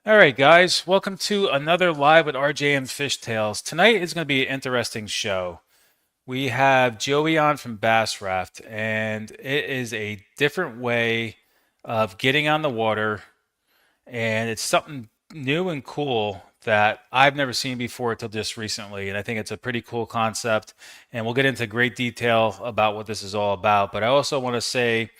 All right, guys, welcome to another Live with RJ and Fishtails. Tonight is going to be an interesting show. We have Joey on from Bass Raft, and it is a different way of getting on the water, and it's something new and cool that I've never seen before until just recently, and I think it's a pretty cool concept, and we'll get into great detail about what this is all about. But I also want to say,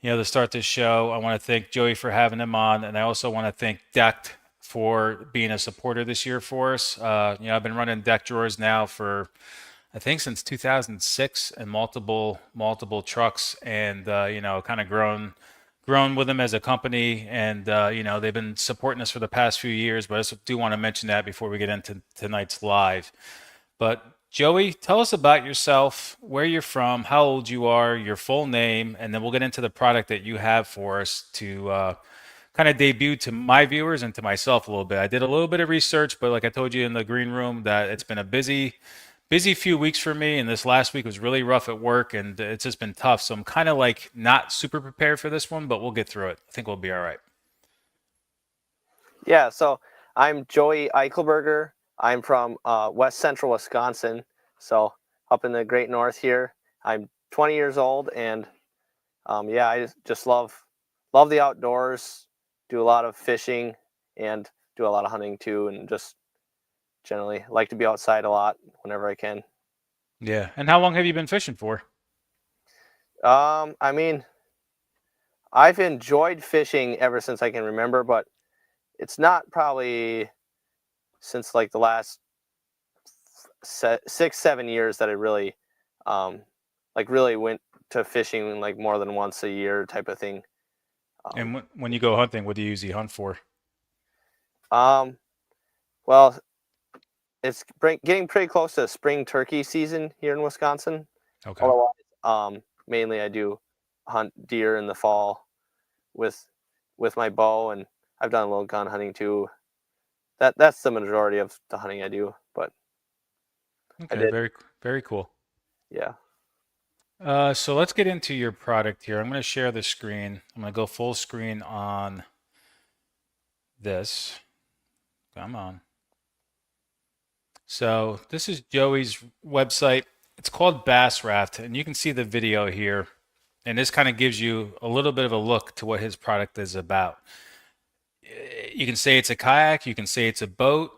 to start this show, I want to thank Joey for having him on, and I also want to thank Decked for being a supporter this year for us. I've been running deck drawers now for I think since 2006 and multiple trucks, and kind of grown with them as a company, and they've been supporting us for the past few years. But I just do want to mention that before we get into tonight's live. But Joey, tell us about yourself, where you're from, how old you are, your full name, and then we'll get into the product that you have for us to kind of debut to my viewers and to myself a little bit. I did a little bit of research, but like I told you in the green room, that it's been a busy few weeks for me, and this last week was really rough at work, and it's just been tough. So I'm kind of like not super prepared for this one, but we'll get through it. I think we'll be all right. Yeah, so I'm Joey Eichelberger. I'm from West Central Wisconsin, so up in the Great North here. I'm 20 years old, and yeah, I just love the outdoors. Do a lot of fishing and do a lot of hunting too, and just generally like to be outside a lot whenever I can. Yeah. And how long have you been fishing for? I mean, I've enjoyed fishing ever since I can remember, but it's not probably since like the last 6 7 years that I really really went to fishing like more than once a year type of thing. um, And when you go hunting, what do you usually hunt for? um well, it's getting pretty close to spring turkey season here in Wisconsin. Okay. Otherwise, mainly I do hunt deer in the fall with my bow, and I've done a little gun hunting too. That's the majority of the hunting I do, but I Okay. did. Very cool. Yeah. So let's get into your product here. I'm going to share the screen. I'm going to go full screen on this. Come on. So this is Joey's website. It's called Bass Raft, and you can see the video here. And this kind of gives you a little bit of a look to what his product is about. You can say it's a kayak, you can say it's a boat.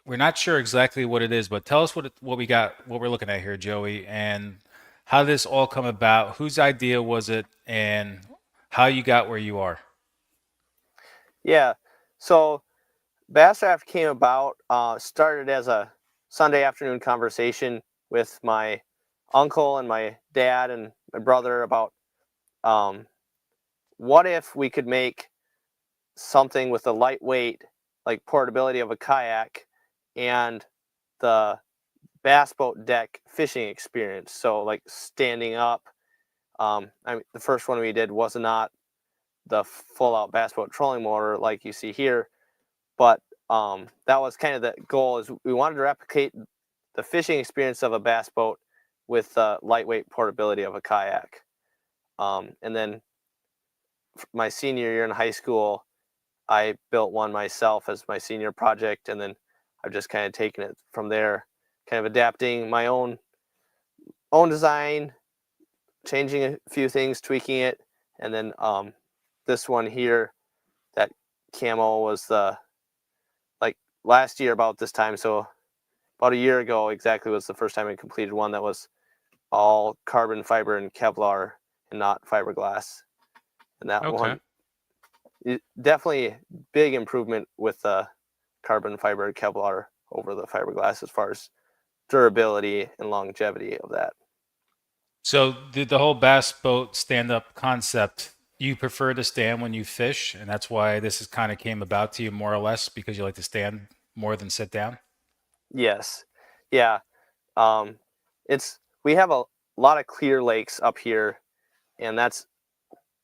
We're not sure exactly what it is, but tell us what we got, what we're looking at here, Joey, and how this all come about. Whose idea was it, and how you got where you are? Yeah. So Bass Raft came about, started as a Sunday afternoon conversation with my uncle and my dad and my brother about um, what if we could make something with the lightweight, like portability of a kayak and the bass boat deck fishing experience. So, like standing up. I mean, the first one we did was not the full out bass boat trolling motor like you see here, but that was kind of the goal. Is we wanted to replicate the fishing experience of a bass boat with the lightweight portability of a kayak. And then my senior year in high school, I built one myself as my senior project, and then I've just kind of taken it from there, kind of adapting my own design, changing a few things, tweaking it, and then this one here, that camo was the like last year about this time, so about a year ago exactly was the first time I completed one that was all carbon fiber and Kevlar and not fiberglass. And that Okay. one, definitely big improvement with the carbon fiber Kevlar over the fiberglass as far as durability and longevity of that. So the whole bass boat stand-up concept, you prefer to stand when you fish, and that's why this is kind of came about to you more or less because you like to stand more than sit down? Yes, yeah. Um, it's we have a lot of clear lakes up here, and that's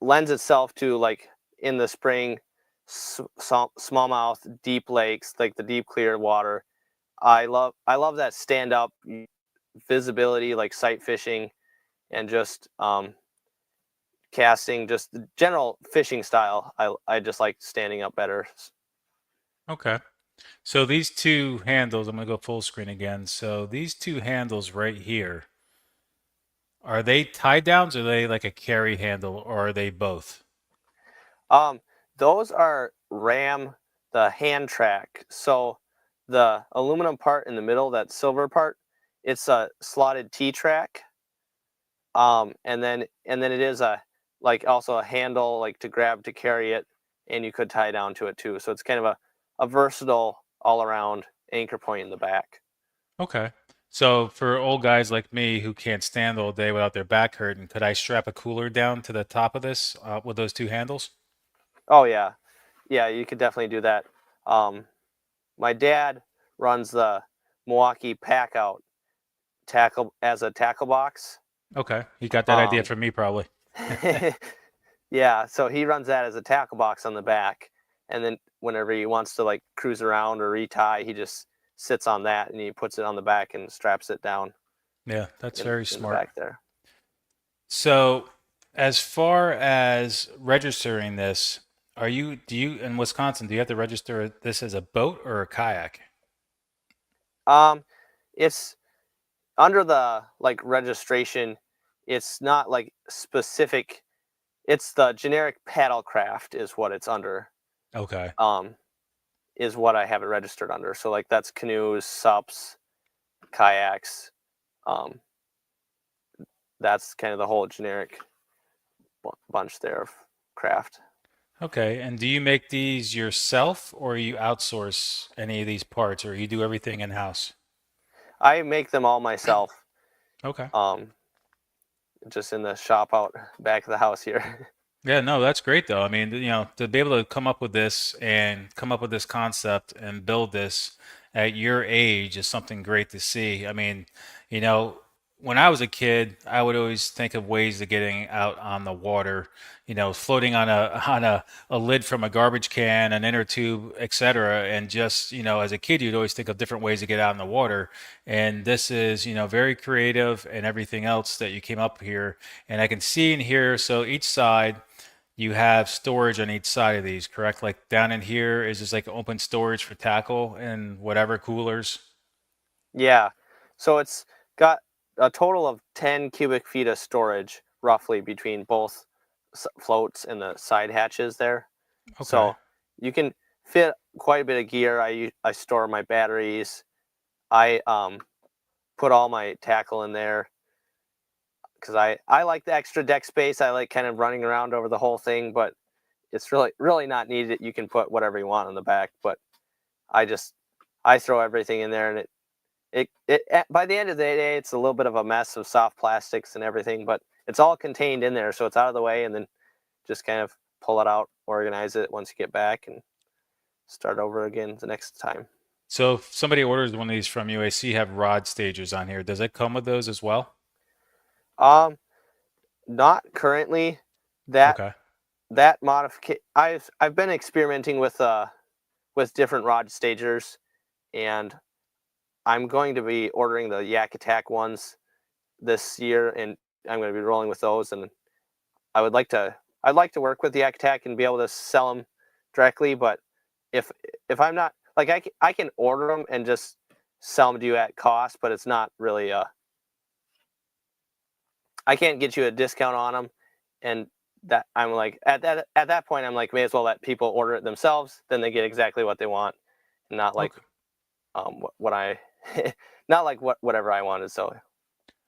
lends itself to like in the spring, smallmouth deep lakes, like the deep clear water. I love that stand up visibility, like sight fishing, and just casting, just the general fishing style. I just like standing up better. Okay. So these two handles, I'm going to go full screen again. So these two handles right here, are they tie downs or are they like a carry handle or are they both? Um, those are ram the hand track. So the aluminum part in the middle, that silver part, it's a slotted T track. And then it is a like also a handle like to grab to carry it, and you could tie down to it too. So it's kind of a versatile all around anchor point in the back. Okay. So for old guys like me who can't stand all day without their back hurting, could I strap a cooler down to the top of this with those two handles? Oh yeah, yeah, you could definitely do that. Um, my dad runs the Milwaukee Pack Out tackle as a tackle box. Okay. You got that idea Um, from me probably. yeah, so he runs that as a tackle box on the back, and then whenever he wants to like cruise around or retie, he just sits on that and he puts it on the back and straps it down Yeah, that's in very the smart. back there. So, as far as registering this, do you in Wisconsin, do you have to register this as a boat or a kayak? Um, it's under the like registration. It's not like specific. It's the generic paddlecraft is what it's under. Okay. Um, is what I have it registered under. So like that's canoes, sups, kayaks. Um, that's kind of the whole generic bunch there of craft. Okay. And do you make these yourself or you outsource any of these parts or you do everything in-house? I make them all myself, Okay. um, just in the shop out back of the house here. Yeah, no, that's great though. I mean, to be able to come up with this and come up with this concept and build this at your age is something great to see. I mean, you know, when I was a kid, I would always think of ways of getting out on the water, floating on a lid from a garbage can, an inner tube, etc. And just, as a kid, you'd always think of different ways to get out in the water. And this is, very creative and everything else that you came up here. And I can see and hear, so each side you have storage on each side of these, correct? Like down in here is just like open storage for tackle and whatever coolers. Yeah, so it's got a total of 10 cubic feet of storage roughly between both floats and the side hatches there. Okay. So you can fit quite a bit of gear. I store my batteries. I put all my tackle in there because I like the extra deck space. I like kind of running around over the whole thing, but it's really not needed. You can put whatever you want on the back, but I just I throw everything in there, and by the end of the day, it's a little bit of a mess of soft plastics and everything, but it's all contained in there, so it's out of the way, and then just kind of pull it out, organize it once you get back, and start over again the next time. So if somebody orders one of these from you, I see you have rod stagers on here. Does it come with those as well? Um, Not currently. That Okay. that modification. I've been experimenting with different rod stagers, and I'm going to be ordering the Yak Attack ones this year, and I'm going to be rolling with those. And I would like to I'd like to work with the Yak Attack and be able to sell them directly. But if if I'm not like I can order them and just sell them to you at cost, but it's not really I can't get you a discount on them, and that I'm like at that point I'm like may as well let people order it themselves. Then they get exactly what they want, and not like Okay. what I not like whatever I wanted. So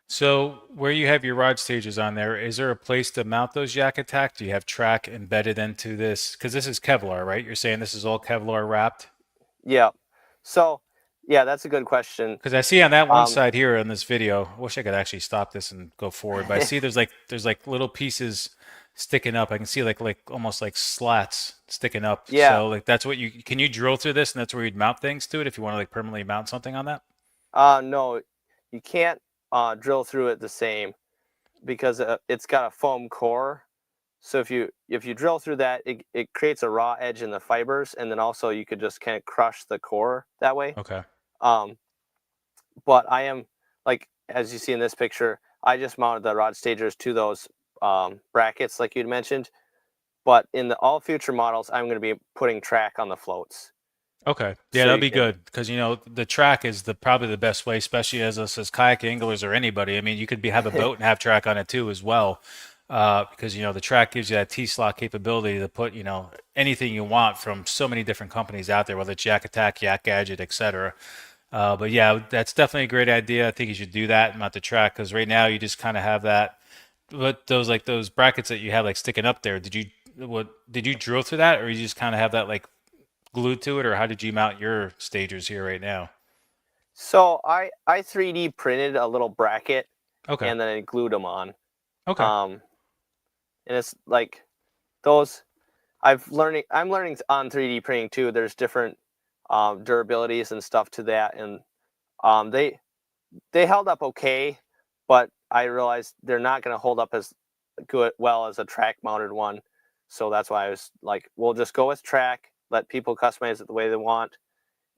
So where you have your rod stagers on there, is there a place to mount those Yak Attack? Do you have track embedded into this? Because this is Kevlar, right? You're saying this is all Kevlar wrapped? yeah, so yeah, that's a good question. Because I see on that one Um, side here in this video, I wish I could actually stop this and go forward, but I see there's like little pieces sticking up. I can see like almost like slats sticking up. yeah, So like that's what you can you drill through this and that's where you'd mount things to it if you want to like permanently mount something on that? no, you can't drill through it the same because it's got a foam core. So if you drill through that, it creates a raw edge in the fibers, and then also you could just kind of crush the core that way. Okay. Um, but I am like as you see in this picture, I just mounted the rod stagers to those brackets like you'd mentioned. But in the all future models, I'm going to be putting track on the floats. Okay. Yeah, so that'll you be can. good because the track is probably the best way, especially as us as kayak anglers or anybody. I mean, you could have a boat and have track on it too as well, because the track gives you that T-slot capability to put anything you want from so many different companies out there, whether it's Yak Attack, Yak Gadget, etc. But yeah, that's definitely a great idea. I think you should do that, not the track, because right now you just kind of have that. But those brackets that you have like sticking up there, did you drill through that, or you just kind of have that like glued to it, or how did you mount your stagers here right now? So I 3D printed a little bracket Okay. and then I glued them on. Okay. Um, and it's like those I'm learning on 3D printing too. There's different durabilities and stuff to that, and um, they they held up okay, but I realized they're not going to hold up as well as a track mounted one. So that's why I was like, we'll just go with track, let people customize it the way they want,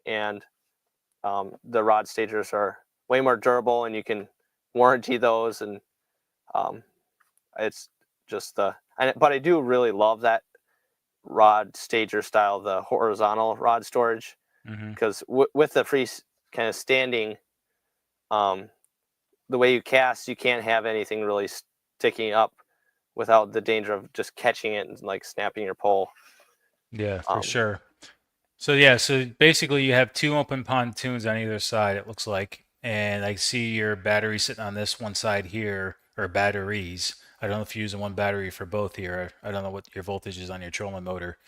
and the rod stagers are way more durable, and you can warranty those, and um, it's just but I do really love that rod stager style, the horizontal rod storage, Hmm. because with the free kind of standing, um, the way you cast, you can't have anything really sticking up without the danger of just catching it and like snapping your pole. Yeah, for Um, sure. So yeah, so basically you have two open pontoons on either side, it looks like. And I see your battery sitting on this one side here, or batteries. I don't know if you're using one battery for both here. I don't know what your voltage is on your trolling motor,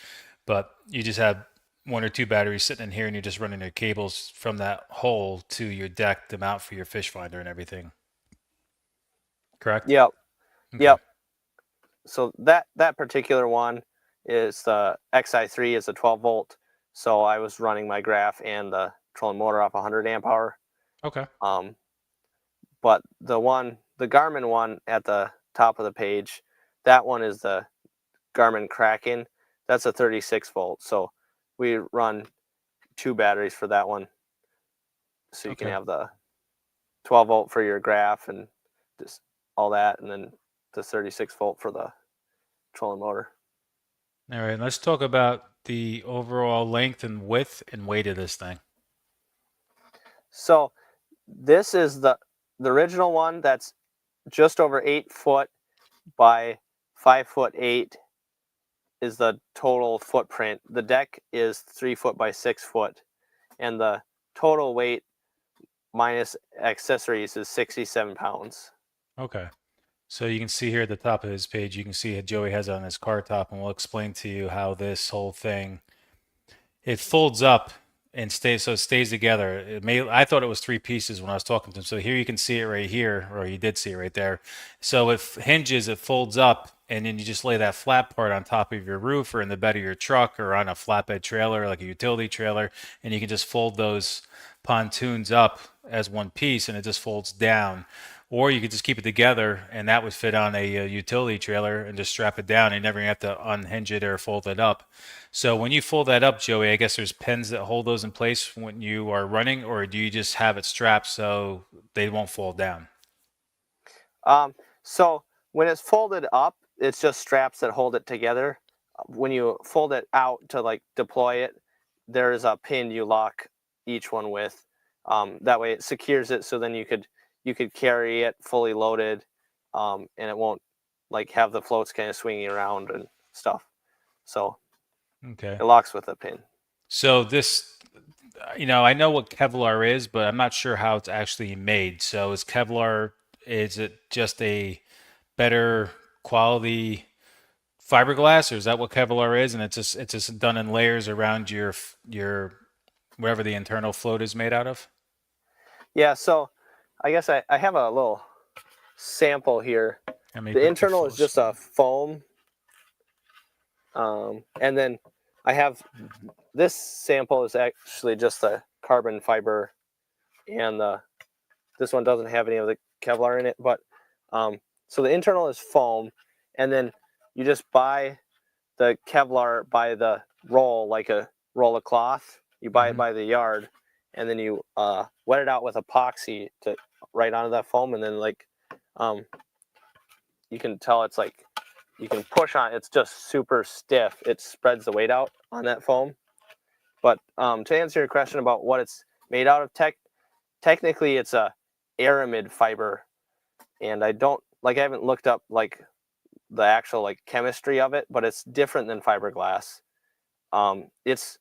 but you just have one or two batteries sitting in here and you're just running your cables from that hole to your deck to mount for your fish finder and everything. Correct? yep, Okay. yep. So that particular one is the XI3 is a 12 volt. So I was running my graph and the trolling motor off 100 amp hour. Okay. Um, but the Garmin one at the top of the page, that one is the Garmin Kraken. That's a 36 volt. So we run two batteries for that one, so you can Okay. have the 12 volt for your graph and just all that, and then the 36-volt for the trolling motor. All right. Let's talk about the overall length and width and weight of this thing. So this is the original one that's just over 8 foot by 5 foot 8 is the total footprint. The deck is 3 foot by 6 foot, and the total weight minus accessories is 67 pounds. Okay. So you can see here at the top of his page, you can see Joey has it on his car top, and we'll explain to you how this whole thing it folds up and stays so it stays together. I thought it was three pieces when I was talking to him. So here you can see it right here, or you did see it right there. So it hinges, it folds up, and then you just lay that flat part on top of your roof or in the bed of your truck or on a flatbed trailer like a utility trailer, and you can just fold those pontoons up as one piece and it just folds down. Or you could just keep it together and that would fit on a, utility trailer and just strap it down. You never have to unhinge it or fold it up. So when you fold that up, Joey, I guess there's pins that hold those in place when you are running, or do you just have it strapped so they won't fall down? So when it's folded up, it's just straps that hold it together. When you fold it out to like deploy it, there is a pin you lock each one with. That way it secures it, so then you could carry it fully loaded, and it won't like have the floats kind of swinging around and stuff. So Okay. it locks with a pin. So this, I know what Kevlar is, but I'm not sure how it's actually made. So is it just a better quality fiberglass, or is that what Kevlar is? And it's just done in layers around your wherever the internal float is made out of. Yeah, so I guess I have a little sample here. Let me The put the internal is floats. just a foam, and then I have this sample is actually just the carbon fiber, and this one doesn't have any of the Kevlar in it. But so the internal is foam, and then you just buy the Kevlar by the roll, like a roll of cloth. You buy it Hmm. by the yard, and then you wet it out with epoxy to right onto that foam, and then like um, you can tell it's like you can push on. It's just super stiff. It spreads the weight out on that foam, But to answer your question about what it's made out of, technically it's a aramid fiber, and I haven't looked up like the actual like chemistry of it, but it's different than fiberglass. It's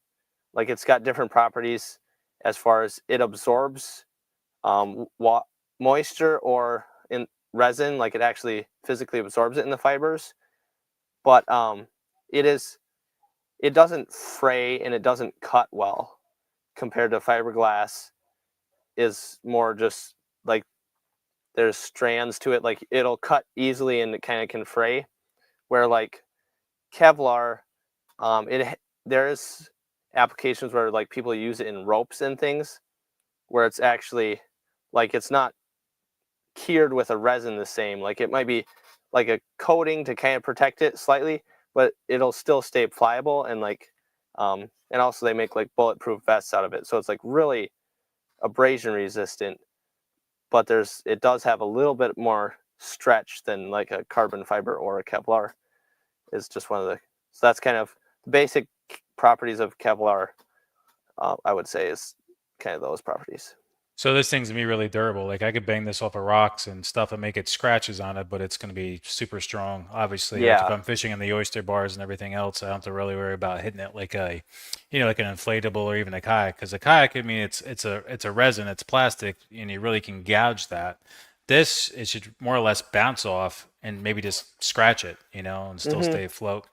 like it's got different properties as far as it absorbs wa- moisture or in resin, like it actually physically absorbs it in the fibers. But it doesn't fray and it doesn't cut well compared to fiberglass. Is more just like there's strands to it, like it'll cut easily and it kind of can fray. Where like Kevlar, it there's applications where like people use it in ropes and things, where it's actually like it's not cured with a resin the same. Like it might be like a coating to kind of protect it slightly, but it'll still stay pliable and also they make like bulletproof vests out of it. So it's like really abrasion resistant, but it does have a little bit more stretch than like a carbon fiber or a Kevlar. Is just one of the so that's kind of the basic properties of Kevlar. I would say is kind of those properties. So this thing's gonna be really durable. Like I could bang this off of rocks and stuff and make it scratches on it, but it's gonna be super strong. Obviously, like if Yeah. I'm fishing in the oyster bars and everything else, I don't have to really worry about hitting it like like an inflatable or even a kayak. Because a kayak, I mean, it's a resin, it's plastic, and you really can gouge that. This it should more or less bounce off and maybe just scratch it, and still Mm-hmm. stay afloat.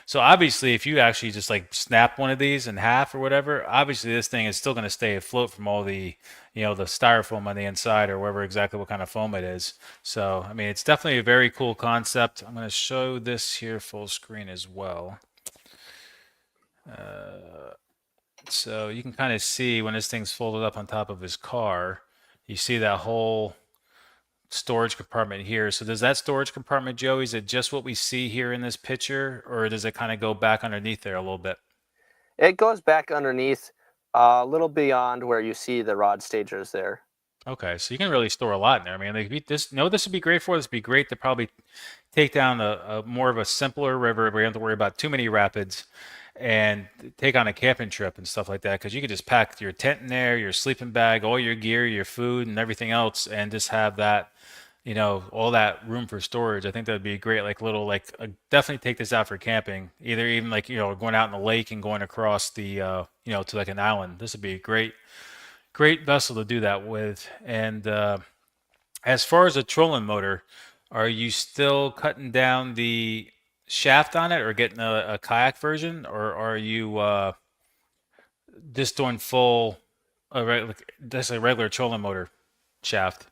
So obviously, if you actually just like snap one of these in half or whatever, obviously this thing is still going to stay afloat from all the styrofoam on the inside or wherever exactly what kind of foam it is. So, I mean, it's definitely a very cool concept. I'm going to show this here full screen as well. Uh, so you can kind of see when this thing's folded up on top of his car, you see that whole storage compartment here. So does that storage compartment, Joey, is it just what we see here in this picture, or does it kind of go back underneath there a little bit? It goes back underneath a little beyond where you see the rod stagers there. Okay, so you can really store a lot in there. I mean, like, this would be great for. This would be great to probably take down a more of a simpler river where you don't have to worry about too many rapids and take on a camping trip and stuff like that. Because you could just pack your tent in there, your sleeping bag, all your gear, your food, and everything else, and just have that, all that room for storage. I think that would be great. Like little, like definitely take this out for camping. Either even like going out in the lake and going across to like an island. This would be a great vessel to do that with. And as far as a trolling motor, are you still cutting down the shaft on it or getting a kayak version, or are you just doing full, just a regular trolling motor shaft?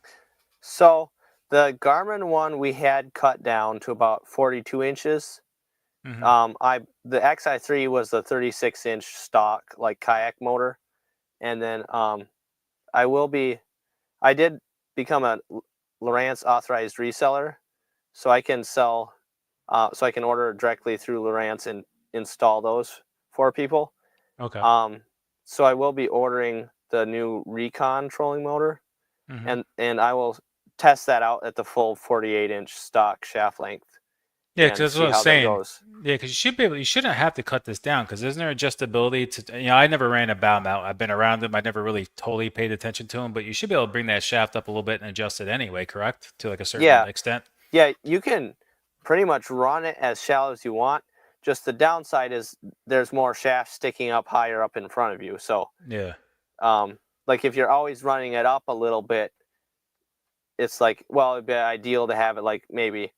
So the Garmin one we had cut down to about 42 inches. Hmm. The XI3 was the 36-inch stock like kayak motor, and then I will be I did become a Lowrance authorized reseller, so I can so I can order directly through Lowrance and install those for people. Okay. Um, so I will be ordering the new Recon trolling motor, Hmm. and I will test that out at the full 48-inch stock shaft length Yeah, because and that's what see I was how that saying. goes. Yeah, because you shouldn't have to cut this down because isn't there adjustability to, I never ran a bow mount. I've been around them. I never really totally paid attention to them, but you should be able to bring that shaft up a little bit and adjust it anyway, correct? To like a certain Yeah, extent. yeah, you can pretty much run it as shallow as you want. Just the downside is there's more shaft sticking up higher up in front of you. So, Yeah. um, like if you're always running it up a little bit, it's like, well, it'd be ideal to have it like maybe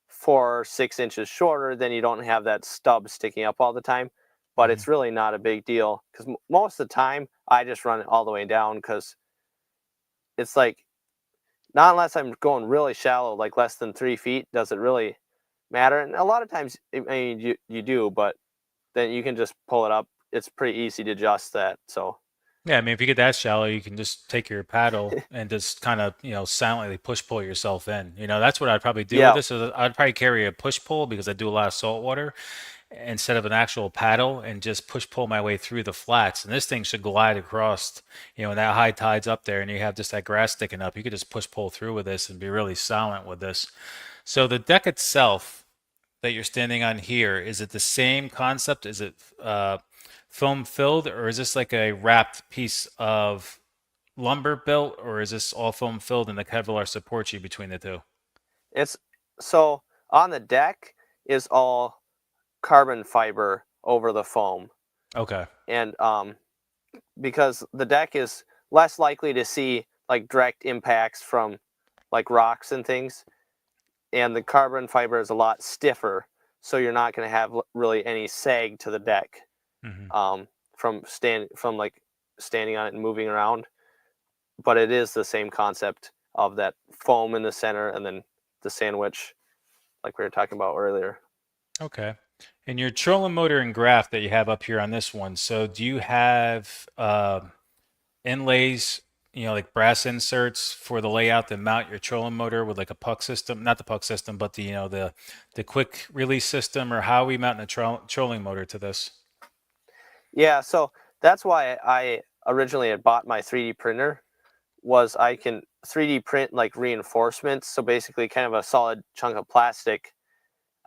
4 or 6 inches shorter. Then you don't have that stub sticking up all the time. But Hmm. it's really not a big deal because most of the time I just run it all the way down because it's like not unless I'm going really shallow, like less than 3 feet, does it really matter? And a lot of times, I mean, you do, but then you can just pull it up. It's pretty easy to adjust that. So Yeah, I mean, if you get that shallow, you can just take your paddle and just kind of, silently push pull yourself in. That's what I'd probably do with yeah, this. Is I'd probably carry a push pull because I do a lot of salt water instead of an actual paddle and just push pull my way through the flats. And this thing should glide across, when that high tide's up there and you have just that grass sticking up. You could just push pull through with this and be really silent with this. So the deck itself that you're standing on here, is it the same concept? Is it foam filled, or is this like a wrapped piece of lumber built, or is this all foam filled and the Kevlar supports you between the two? It's so on the deck is all carbon fiber over the foam, Okay. and because the deck is less likely to see like direct impacts from like rocks and things, and the carbon fiber is a lot stiffer, so you're not going to have really any sag to the deck Hmm. from like standing on it and moving around. But it is the same concept of that foam in the center and then the sandwich, like we were talking about earlier. Okay. And your trolling motor and graph that you have up here on this one, so do you have inlays, like brass inserts for the layout that mount your trolling motor with like a puck system, not the puck system, but the quick release system, or how are we mounting the trolling motor to this? Yeah, so that's why I originally had bought my 3D printer was I can 3D print like reinforcements. So basically kind of a solid chunk of plastic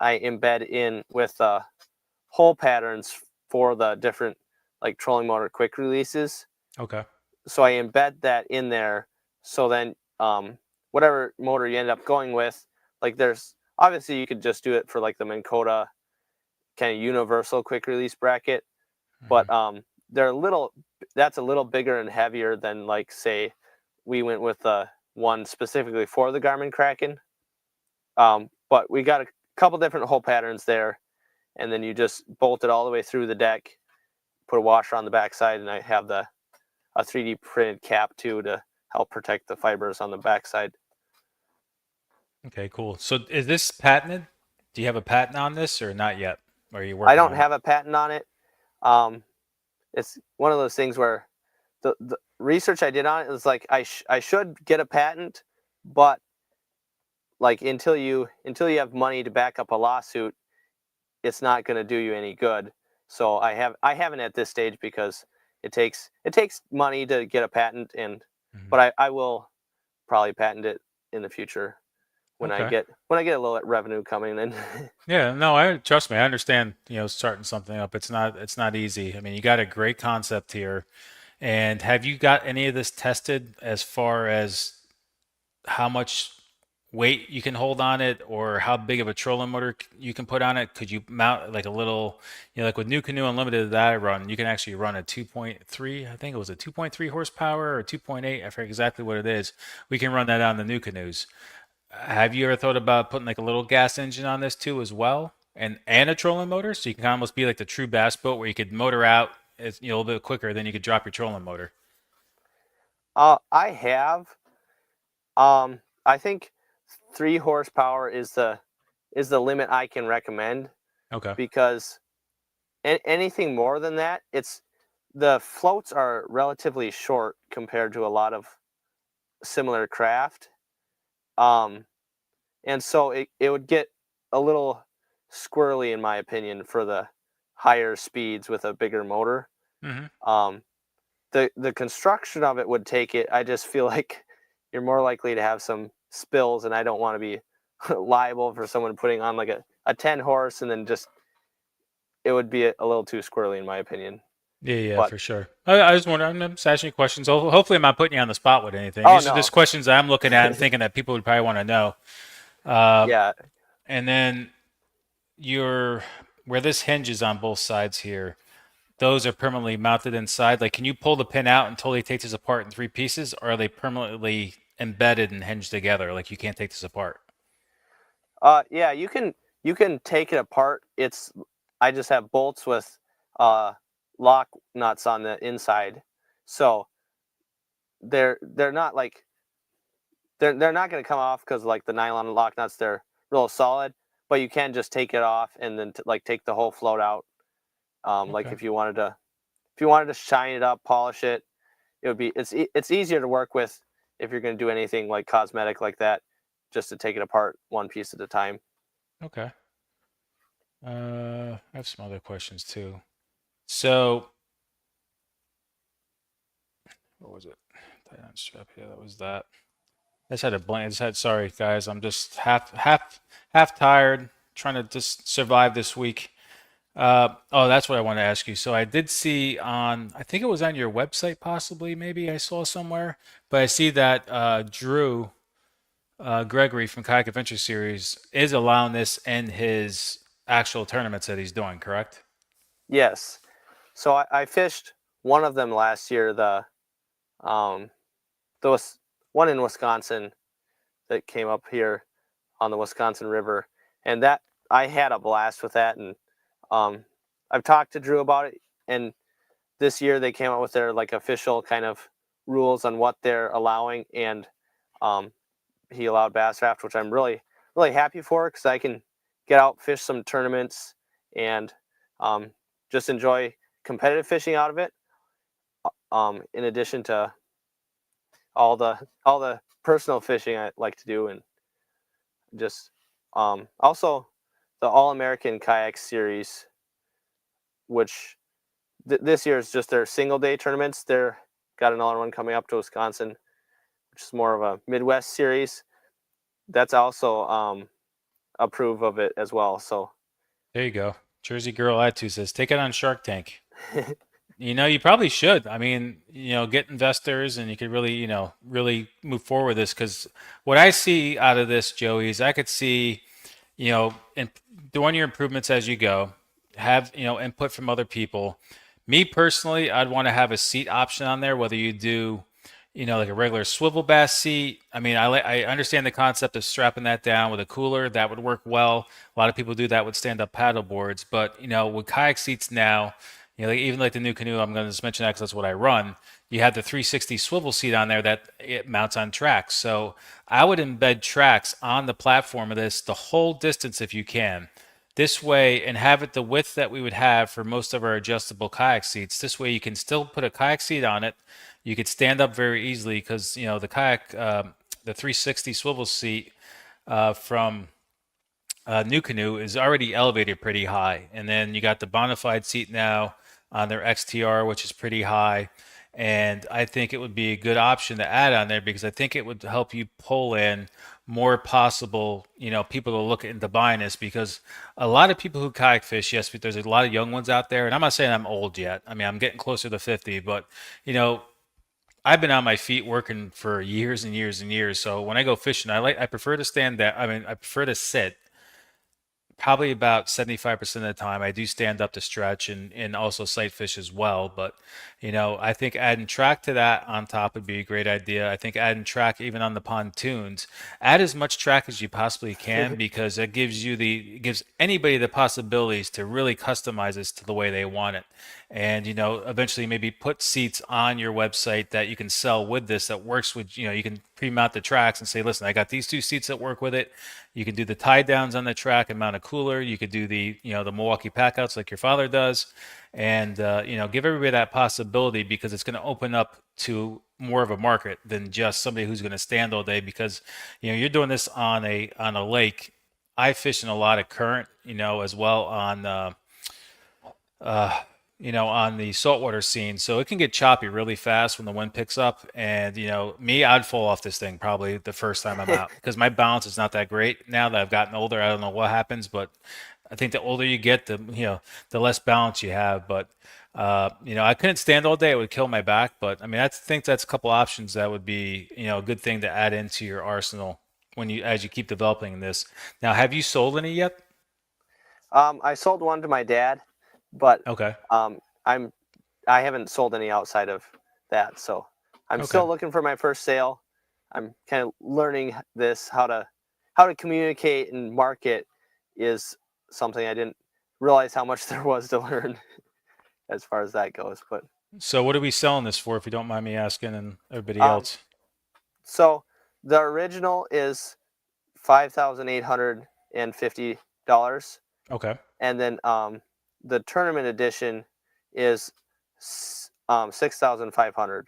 I embed in with hole patterns for the different like trolling motor quick releases. Okay. So I embed that in there. So then whatever motor you end up going with, like there's obviously you could just do it for like the Minn Kota kind of universal quick release bracket, Hmm. but they're a little that's a little bigger and heavier than like say we went with the one specifically for the Garmin Kraken. But we got a couple different hole patterns there, and then you just bolt it all the way through the deck, put a washer on the backside, and I have the a 3D printed cap too to help protect the fibers on the backside. Okay, cool. So is this patented? Do you have a patent on this or not yet? Or are you I working don't on it? have a patent on it. Um, it's one of those things where the research I did on it is like I should get a patent, but like until you have money to back up a lawsuit, it's not going to do you any good. So I haven't at this stage because it takes money to get a patent, and Hmm. but I will probably patent it in the future Okay. when I get a little revenue coming in. Yeah, no, I trust me. I understand, starting something up. It's not easy. I mean, you got a great concept here. And have you got any of this tested as far as how much weight you can hold on it or how big of a trolling motor you can put on it? Could you mount like a little, like with New Canoe Unlimited that I run, you can actually run a 2.3, I think it was a 2.3 horsepower or 2.8, I forget exactly what it is. We can run that on the New Canoes. Have you ever thought about putting like a little gas engine on this too as well? And a trolling motor, so you can almost be like the true bass boat where you could motor out a little bit quicker, then you could drop your trolling motor. I have. I think 3 horsepower is the limit I can recommend Okay. because anything more than that, it's the floats are relatively short compared to a lot of similar craft. Um, and so it would get a little squirrely in my opinion for the higher speeds with a bigger motor. Hmm. Um, the construction of it would take it. I just feel like you're more likely to have some spills, and I don't want to be liable for someone putting on like a 10 horse and then just it would be a little too squirrely in my opinion. Yeah, yeah, But for sure. I just wonder. I'm just asking you questions. Hopefully, I'm not putting you on the spot with anything. oh These are no, just questions that I'm looking at and thinking that people would probably want to know. Uh, yeah, and then your where this hinges on both sides here, those are permanently mounted inside. Like, can you pull the pin out and totally take this apart in three pieces, or are they permanently embedded and hinged together? Like, you can't take this apart. yeah, you can take it apart. It's I just have bolts with uh lock nuts on the inside, so they're not like they're not going to come off because like the nylon lock nuts they're real solid, but you can just take it off and then like take the whole float out. Like Okay. if you wanted to shine it up, polish it, it would be it's easier to work with if you're going to do anything like cosmetic like that, just to take it apart one piece at a time. Okay. I have some other questions too. So, what was it? Tight on strap. Yeah, that was that. I just had a blank. I just had. Sorry, guys. I'm just half tired, trying to just survive this week. Oh, that's what I want to ask you. So I did see on, I think it was on your website, possibly, maybe I saw somewhere, but I see that Drew Gregory from Kayak Adventure Series is allowing this in his actual tournaments that he's doing, correct? Yes. So I fished one of them last year, um, the one in Wisconsin that came up here on the Wisconsin River, and that I had a blast with that. And um, I've talked to Drew about it, and this year they came out with their like official kind of rules on what they're allowing, and um, he allowed Bass Raft, which I'm really happy for because I can get out, fish some tournaments, and um, just enjoy competitive fishing out of it. In addition to all the personal fishing I like to do, and just also the All American Kayak Series, which this year is just their single day tournaments. They're got another one coming up to Wisconsin, which is more of a Midwest series. That's also approve of it as well. So There you go. Jersey Girl Attitude says, take it on Shark Tank. You probably should. I mean, get investors and you could really, really move forward with this because what I see out of this, Joey, is I could see and doing your improvements as you go, have, input from other people. Me personally, I'd want to have a seat option on there, whether you do, like a regular swivel bass seat. I mean, I understand the concept of strapping that down with a cooler. That would work well. A lot of people do that with stand-up paddle boards, but with kayak seats now, like, even like the new canoe, I'm going to just mention that because that's what I run. You have the 360 swivel seat on there that it mounts on tracks. So I would embed tracks on the platform of this the whole distance if you can. This way, and have it the width that we would have for most of our adjustable kayak seats. This way, you can still put a kayak seat on it. You could stand up very easily because the kayak, the 360 swivel seat from New Canoe is already elevated pretty high, and then you got the bonafide seat now on their XTR, which is pretty high. And I think it would be a good option to add on there because I think it would help you pull in more possible, people to look into buying this because a lot of people who kayak fish, yes, but there's a lot of young ones out there, and I'm not saying I'm old yet. I mean, I'm getting closer to 50, but you know, I've been on my feet working for years and years and years. So when I go fishing, I prefer to stand there. I mean, I prefer to sit probably about 75% of the time. I do stand up to stretch and also sight fish as well. But, I think adding track to that on top would be a great idea. I think adding track even on the pontoons, add as much track as you possibly can because it gives anybody the possibilities to really customize this to the way they want it. And, eventually maybe put seats on your website that you can sell with this that works with, you can pre-mount the tracks and say, listen, I got these two seats that work with it. You can do the tie downs on the track and mount a cooler. You could do the Milwaukee packouts like your father does, and give everybody that possibility because it's going to open up to more of a market than just somebody who's going to stand all day because you're doing this on a lake. I fish in a lot of current, as well uh, on the saltwater scene. So it can get choppy really fast when the wind picks up. And, me, I'd fall off this thing probably the first time I'm out because my balance is not that great now that I've gotten older. I don't know what happens, but I think the older you get, the less balance you have. But, I couldn't stand all day. It would kill my back. But I mean, I think that's a couple options that would be, a good thing to add into your arsenal as you keep developing this. Now, have you sold any yet? I sold one to my dad, but Okay. um, I'm I haven't sold any outside of that. So I'm Okay. still looking for my first sale. I'm kind of learning this how to communicate and market is something I didn't realize how much there was to learn as far as that goes. But So what are we selling this for, if you don't mind me asking, and everybody um, else? so the original is $5,850, Okay. and then the tournament edition is 6,500. Okay.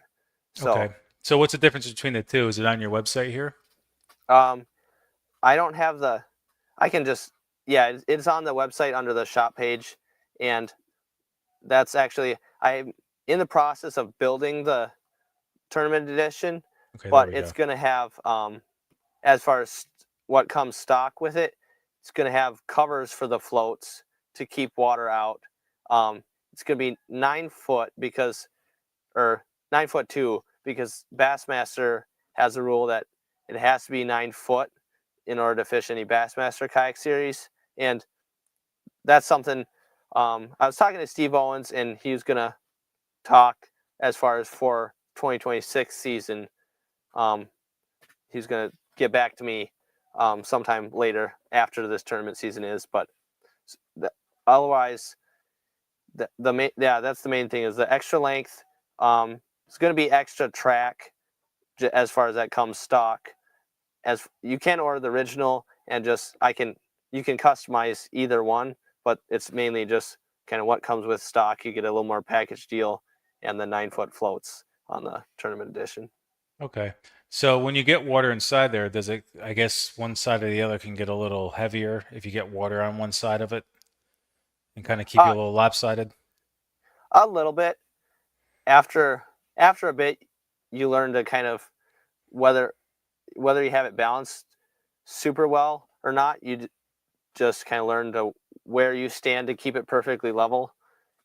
So So what's the difference between the two? Is it on your website here? um, I don't have the. I can just yeah, it's on the website under the shop page, and that's actually I'm in the process of building the tournament edition, Okay, there but we it's go. gonna have as far as what comes stock with it, it's gonna have covers for the floats to keep water out. It's going to be 9 foot or 9 foot two, because Bassmaster has a rule that it has to be 9 foot in order to fish any Bassmaster kayak series. And that's something I was talking to Steve Owens, and he was going to talk as far as for 2026 season. He's going to get back to me sometime later after this tournament season is. But otherwise, that's the main thing is the extra length. It's going to be extra track as far as that comes stock. As you can order the original, and you can customize either one, but it's mainly just kind of what comes with stock. You get a little more package deal, and the 9 foot floats on the tournament edition. Okay. So when you get water inside there, does it, I guess one side or the other can get a little heavier if you get water on one side of it and kind of keep you Uh, a little lopsided? a little bit. After a bit, you learn to kind of whether you have it balanced super well or not. You just kind of learn to where you stand to keep it perfectly level.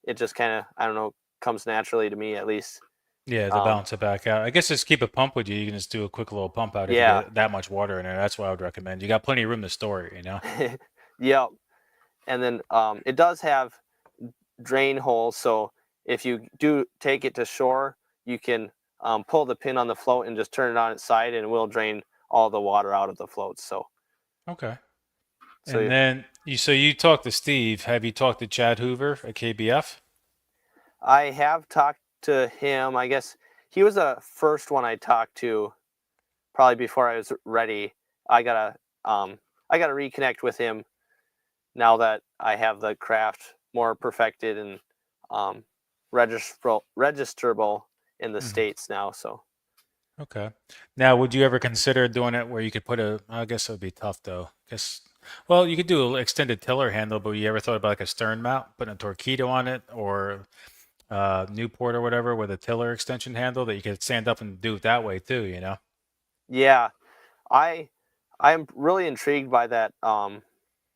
It just kind of, I don't know, comes naturally to me at least. Yeah, to Um, balance it back out. I guess just keep a pump with you. You can just do a quick little pump out if you yeah, get that much water in there. That's what I would recommend. You got plenty of room to store it, you know? yep. And then it does have drain holes, so if you do take it to shore, you can pull the pin on the float and just turn it on its side, and it will drain all the water out of the floats. Okay. And So then so you talked to Steve. Have you talked to Chad Hoover at KBF? I have talked to him. I guess he was the first one I talked to, probably before I was ready. I gotta I gotta reconnect with him now that I have the craft more perfected and um, registerable in the Hmm. states now. So Okay. Now, would you ever consider doing it where you could put I guess it would be tough though. Guess, well, you could do an extended tiller handle, but you ever thought about like a stern mount, putting a torpedo on it, or Newport or whatever with a tiller extension handle that you could stand up and do it that way too, you know? yeah, I I'm really intrigued by that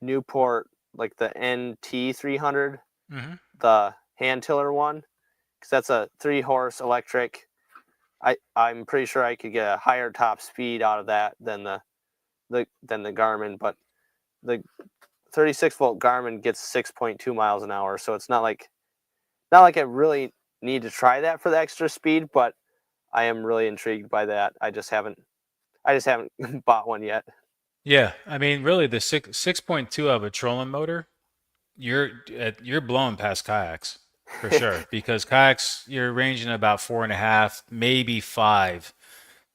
Newport, like the NT 300, Hmm. the hand tiller one, because that's a 3 horse electric. I'm pretty sure I could get a higher top speed out of that than the Garmin, but the 36-volt Garmin gets 6.2 miles an hour, so it's not like I really need to try that for the extra speed, but I am really intrigued by that. I just haven't bought one yet. Yeah, I mean, really, the 6.2 of a trolling motor, you're blowing past kayaks for sure because kayaks you're ranging about 4.5, maybe 5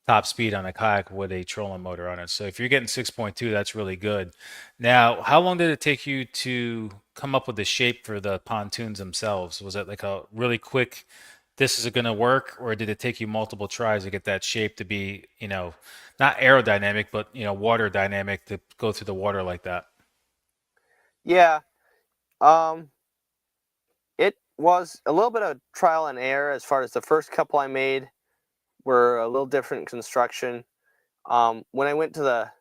top speed on a kayak with a trolling motor on it. So if you're getting 6.2, that's really good. Now, how long did it take you to come up with the shape for the pontoons themselves? Was it like a really quick, this is going to work, or did it take you multiple tries to get that shape to be, not aerodynamic, but, water dynamic to go through the water like that? Yeah, um, it was a little bit of trial and error as far as the first couple I made were a little different construction. When I went to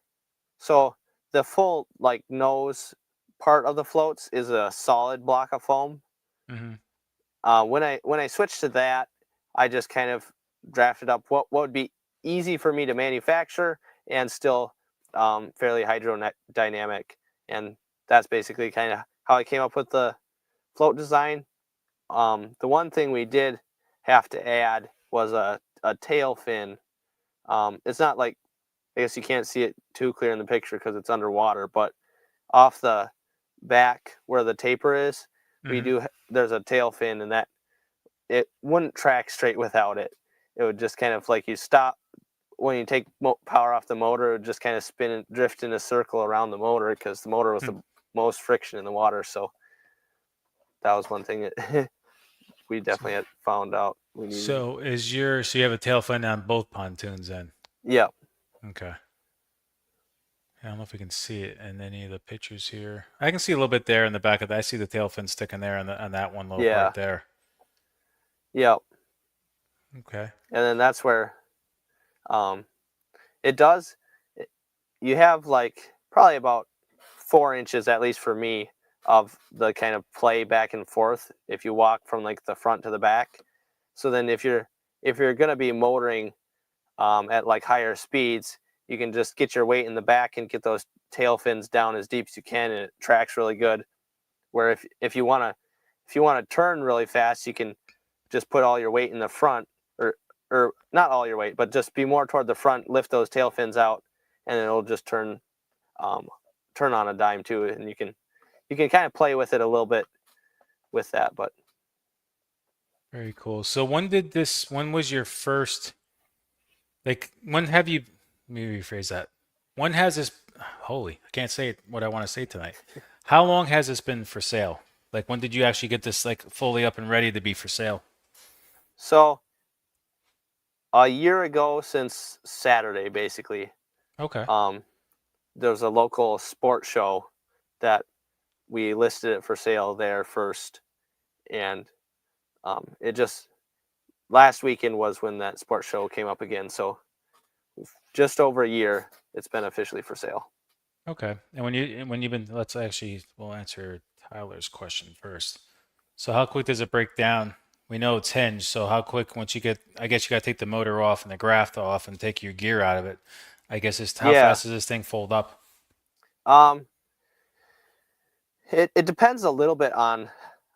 so the full like nose part of the floats is a solid block of foam. Hmm. When I switched to that, I just kind of drafted up what would be easy for me to manufacture and still fairly hydrodynamic, and that's basically kind of how I came up with the float design. The one thing we did have to add was a tail fin. It's not like, I guess you can't see it too clear in the picture because it's underwater, but off the back where the taper is, Hmm. there's a tail fin, and that it wouldn't track straight without it. It would just kind of like you stop when you take power off the motor, it would just kind of spin and drift in a circle around the motor because the motor was the most friction in the water. So that was one thing that we So, definitely had found out we needed. so you have a tail fin on both pontoons then? Yeah, Okay. I don't know if we can see it in any of the pictures here. I can see a little bit there in the back of that. I see the tail fin sticking there on that one little yeah, part there. yeah. Okay. And then that's where um, it does. You have like probably about 4 inches, at least for me, of the kind of play back and forth if you walk from like the front to the back. So then if you're going to be motoring at like higher speeds, you can just get your weight in the back and get those tail fins down as deep as you can, and it tracks really good. Where if you want to turn really fast, you can just put all your weight in the front, or not all your weight, but just be more toward the front, lift those tail fins out, and it'll just um, turn on a dime too, and you can kind of play with it a little bit with that. But Very cool. So when was your first, like, when have you, let me rephrase that. When has this, holy, I can't say what I want to say tonight. How long has this been for sale? Like, when did you actually get this, like, fully up and ready to be for sale? so a year ago, since Saturday, basically, Okay. um, there was a local sports show that we listed it for sale there first, and it just last weekend was when that sports show came up again. So just over a year, it's been officially for sale. Okay. And when you've been, let's actually, we'll answer Tyler's question first. So how quick does it break down? We know it's hinged, so how quick once you get, I guess you got to take the motor off and the graft off and take your gear out of it. I guess it's how Yeah. fast does this thing fold up? Um, it depends a little bit on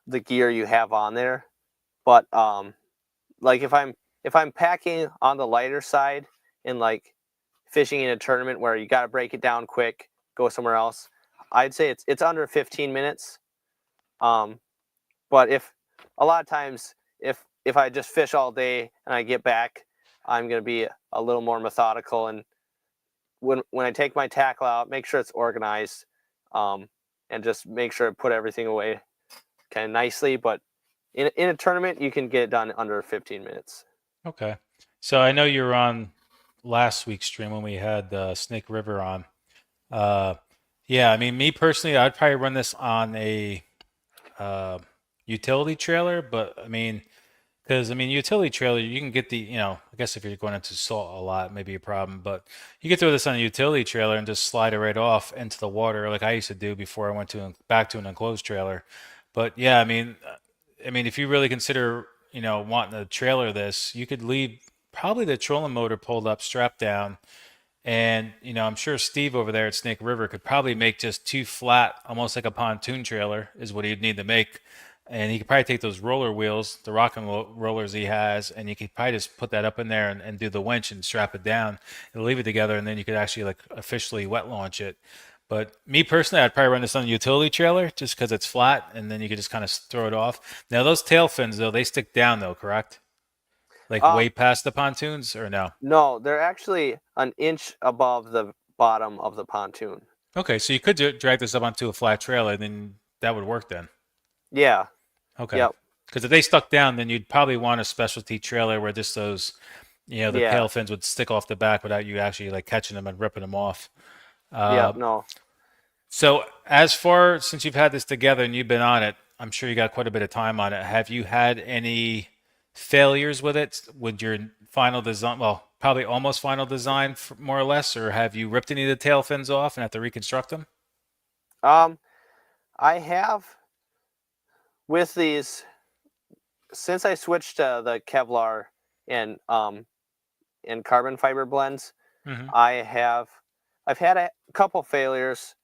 the gear you have on there, but like if I'm packing on the lighter side and like fishing in a tournament where you got to break it down quick, go somewhere else, I'd say it's under 15 minutes. Um, but if a lot of times if I just fish all day and I get back, I'm gonna be a little more methodical, and when I take my tackle out, make sure it's organized, um, and just make sure I put everything away kind of nicely. But in a tournament, you can get it done under 15 minutes. Okay. So I know you were on last week's stream when we had Snake River on. Uh, yeah, I mean, me personally, I'd probably run this on a uh, utility trailer, but I mean, because I mean, utility trailer, you can get the, I guess if you're going into salt a lot, maybe a problem, but you can throw this on a utility trailer and just slide it right off into the water, like I used to do before I went to back to an enclosed trailer. But yeah, I mean, if you really consider, wanting to trailer this, you could leave probably the trolling motor pulled up, strapped down, and, I'm sure Steve over there at Snake River could probably make just two flat, almost like a pontoon trailer, is what he'd need to make. And he could probably take those roller wheels, the rock and rollers he has, and you could probably just put that up in there and do the winch and strap it down and leave it together. And then you could actually like officially wet launch it. But me personally, I'd probably run this on a utility trailer just because it's flat and then you could just kind of throw it off. Now, those tail fins, though, they stick down, though, correct? Like Um, way past the pontoons or no? no, they're actually an inch above the bottom of the pontoon. Okay, so you could drag this up onto a flat trailer, then that would work then. Yeah. Okay. Yep. Because if they stuck down, then you'd probably want a specialty trailer where just those, the Yeah. tail fins would stick off the back without you actually like catching them and ripping them off. Yep. Uh, No. so as far since you've had this together and you've been on it, I'm sure you got quite a bit of time on it. Have you had any failures with it? With your final design? Well, probably almost final design, more or less, or have you ripped any of the tail fins off and have to reconstruct them? Um, I have with these since I switched to the Kevlar and carbon fiber blends. Hmm. I have I've had a couple failures.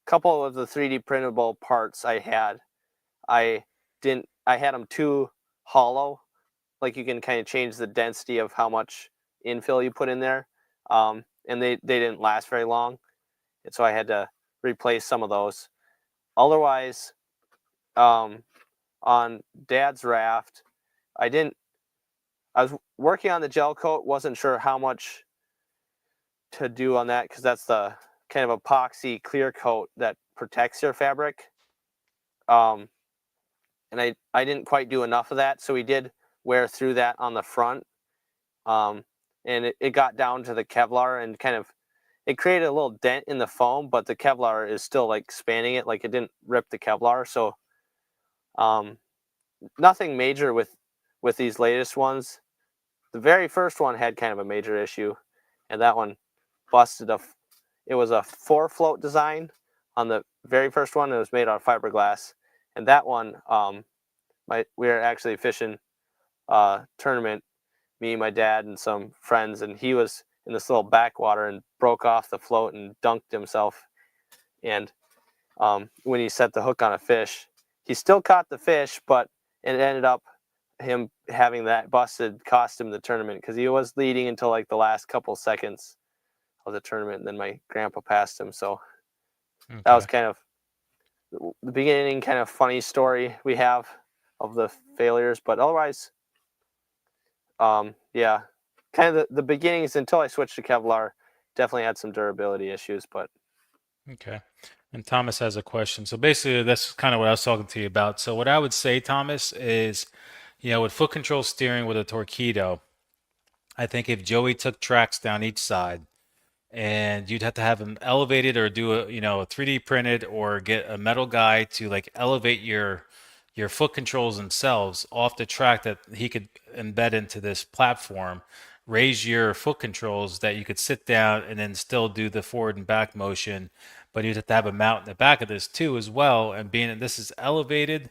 Couple of the 3D printable parts I didn't I had them too hollow. Like you can kind of change the density of how much infill you put in there, and they didn't last very long, and so I had to replace some of those. Otherwise, um, on Dad's raft, I didn't. I was working on the gel coat. Wasn't sure how much to do on that because that's the kind of epoxy clear coat that protects your fabric. Um, and I didn't quite do enough of that, so we did wear through that on the front. Um, and it got down to the Kevlar and kind of it created a little dent in the foam, but the Kevlar is still like spanning it, like it didn't rip the Kevlar. So um, nothing major with these latest ones. The very first one had kind of a major issue, and that one busted a. It was a 4 float design on the very first one, it was made out of fiberglass, and that one, we were actually fishing a tournament, me, my dad, and some friends, and he was in this little backwater and broke off the float and dunked himself. And when he set the hook on a fish, he still caught the fish, but it ended up him having that busted cost him the tournament because he was leading until like the last couple seconds of the tournament, and then my grandpa passed him. So that was Okay. kind of the beginning, kind of funny story we have of the failures. But otherwise, yeah, kind of the beginnings until I switched to Kevlar definitely had some durability issues, but Okay. And Thomas has a question. So basically, that's kind of what I was talking to you about. So what I would say, Thomas, is, with foot control steering with a Torpedo, I think if Joey took tracks down each side, and you'd have to have them elevated or do a 3D printed or get a metal guy to like elevate your foot controls themselves off the track that he could embed into this platform, raise your foot controls that you could sit down and then still do the forward and back motion, but you'd have to have a mount in the back of this too as well. And being that this is elevated,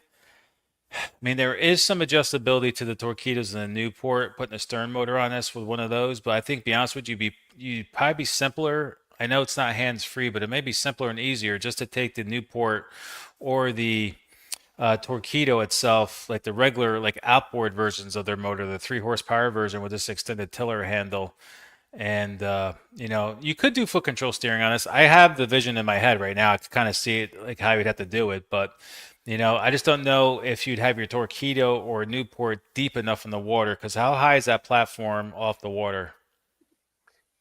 I mean, there is some adjustability to the Torpedoes in the Newport, putting a stern motor on this with one of those. But I think, be honest with you, you'd probably be simpler. I know it's not hands free, but it may be simpler and easier just to take the Newport or the Torpedo itself, like the regular, like outboard versions of their motor, the 3 horsepower version with this extended tiller handle, and you could do foot control steering on this. I have the vision in my head right now. I can kind of see it, like how you'd have to do it. But I just don't know if you'd have your Torpedo or Newport deep enough in the water. Because how high is that platform off the water?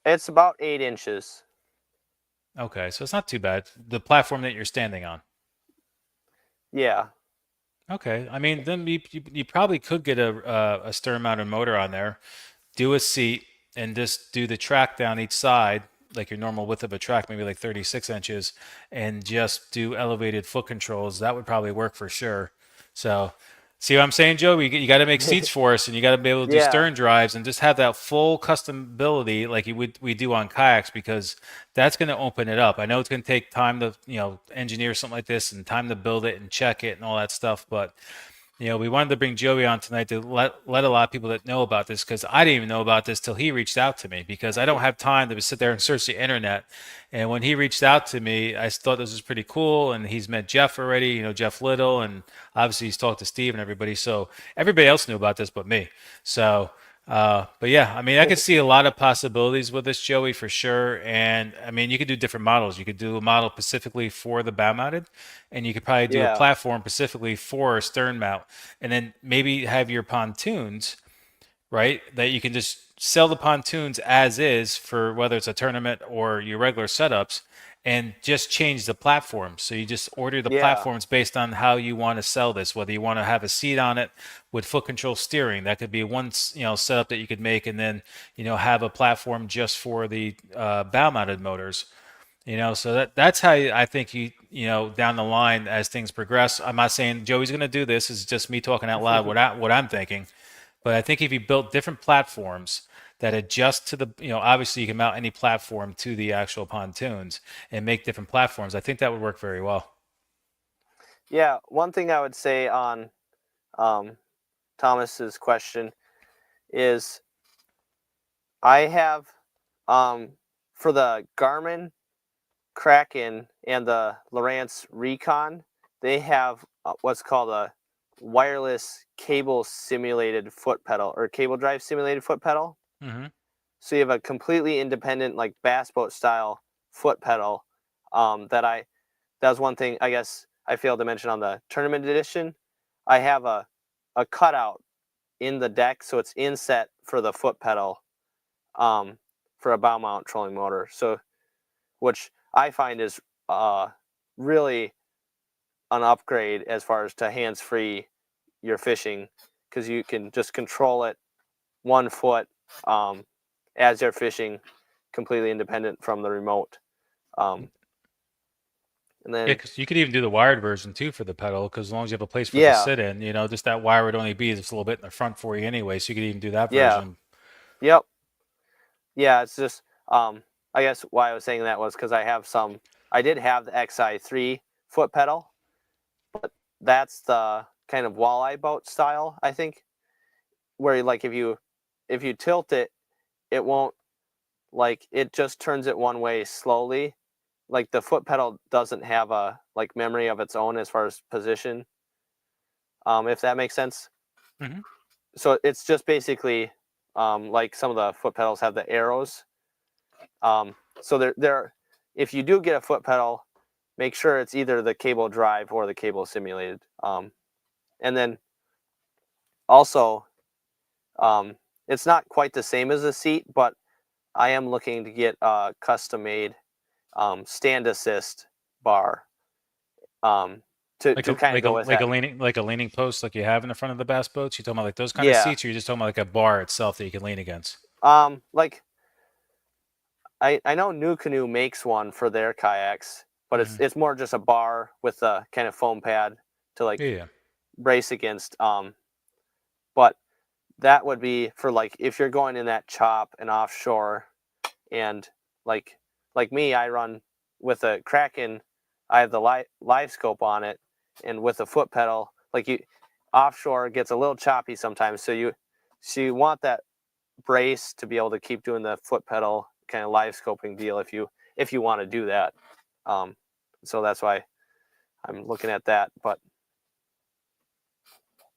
it's about 8 inches. Okay, so it's not too bad. The platform that you're standing on. Yeah, Okay, I mean, then you probably could get a stern mounted motor on there, do a seat, and just do the track down each side, like your normal width of a track, maybe like 36 inches, and just do elevated foot controls. That would probably work for sure. So, see what I'm saying, Joe? You got to make seats for us, and you got to be able to do yeah, stern drives and just have that full custom ability like we do on kayaks because that's going to open it up. I know it's going to take time to engineer something like this and time to build it and check it and all that stuff, but we wanted to bring Joey on tonight to let a lot of people that know about this because I didn't even know about this till he reached out to me because I don't have time to sit there and search the internet. And when he reached out to me, I thought this was pretty cool. And he's met Jeff already, Jeff Little, and obviously he's talked to Steve and everybody. So everybody else knew about this but me. So, but yeah, I mean, I could see a lot of possibilities with this, Joey, for sure. And I mean, you could do different models. You could do a model specifically for the bow mounted, and you could probably do a yeah, platform specifically for a stern mount, and then maybe have your pontoons, right? That you can just sell the pontoons as is for whether it's a tournament or your regular setups and just change the platform. So you just order the yeah. platforms based on how you want to sell this, whether you want to have a seat on it with foot control steering. That could be one, setup that you could make and then, have a platform just for the bow mounted motors. So that's how I think down the line as things progress. I'm not saying Joey's going to do this. It's just me talking out loud what I'm thinking. But I think if you built different platforms that adjust to the, obviously you can mount any platform to the actual pontoons and make different platforms. I think that would work very well. Yeah, one thing I would say on um, Thomas's question is I have for the Garmin Kraken and the Lowrance Recon, they have what's called a wireless cable simulated foot pedal or cable drive simulated foot pedal. Hmm. So you have a completely independent, like bass boat style foot pedal. That was one thing I guess I failed to mention on the tournament edition. I have a cutout in the deck, so it's inset for the foot pedal um, for a bow mount trolling motor. So which I find is really an upgrade as far as to hands free your fishing because you can just control it 1 foot um, as you're fishing, completely independent from the remote. Um, and Yeah, then because you could even do the wired version too for the pedal, because as long as you have a place for it to yeah, sit in, just that wire would only be just a little bit in the front for you anyway. So you could even do that yeah, version. yep, yeah. It's just I guess why I was saying that was because I have some. I did have the XI3 foot pedal, but that's the kind of walleye boat style, I think, where like if you tilt it, it won't like it just turns it one way slowly. Like the foot pedal doesn't have a like memory of its own as far as position, if that makes sense. Hmm. So it's just basically like some of the foot pedals have the arrows. So there, if you do get a foot pedal, make sure it's either the cable drive or the cable simulated. And then also, it's not quite the same as a seat, but I am looking to get a custom made stand assist bar Like to a kind of like a go with that. like a leaning post like you have in the front of the bass boats. You talking about like those kind of Yeah. seats, or you just talking about like a bar itself that you can lean against? Like I know New Canoe makes one for their kayaks, but Hmm. it's more just a bar with a kind of foam pad to like Yeah. brace against. But that would be for like if you're going in that chop and offshore, and like like me, I run with a Kraken. I have the live scope on it, and with a foot pedal, like you offshore gets a little choppy sometimes. So you want that brace to be able to keep doing the foot pedal kind of live scoping deal if you want to do that. Um, so that's why I'm looking at that. But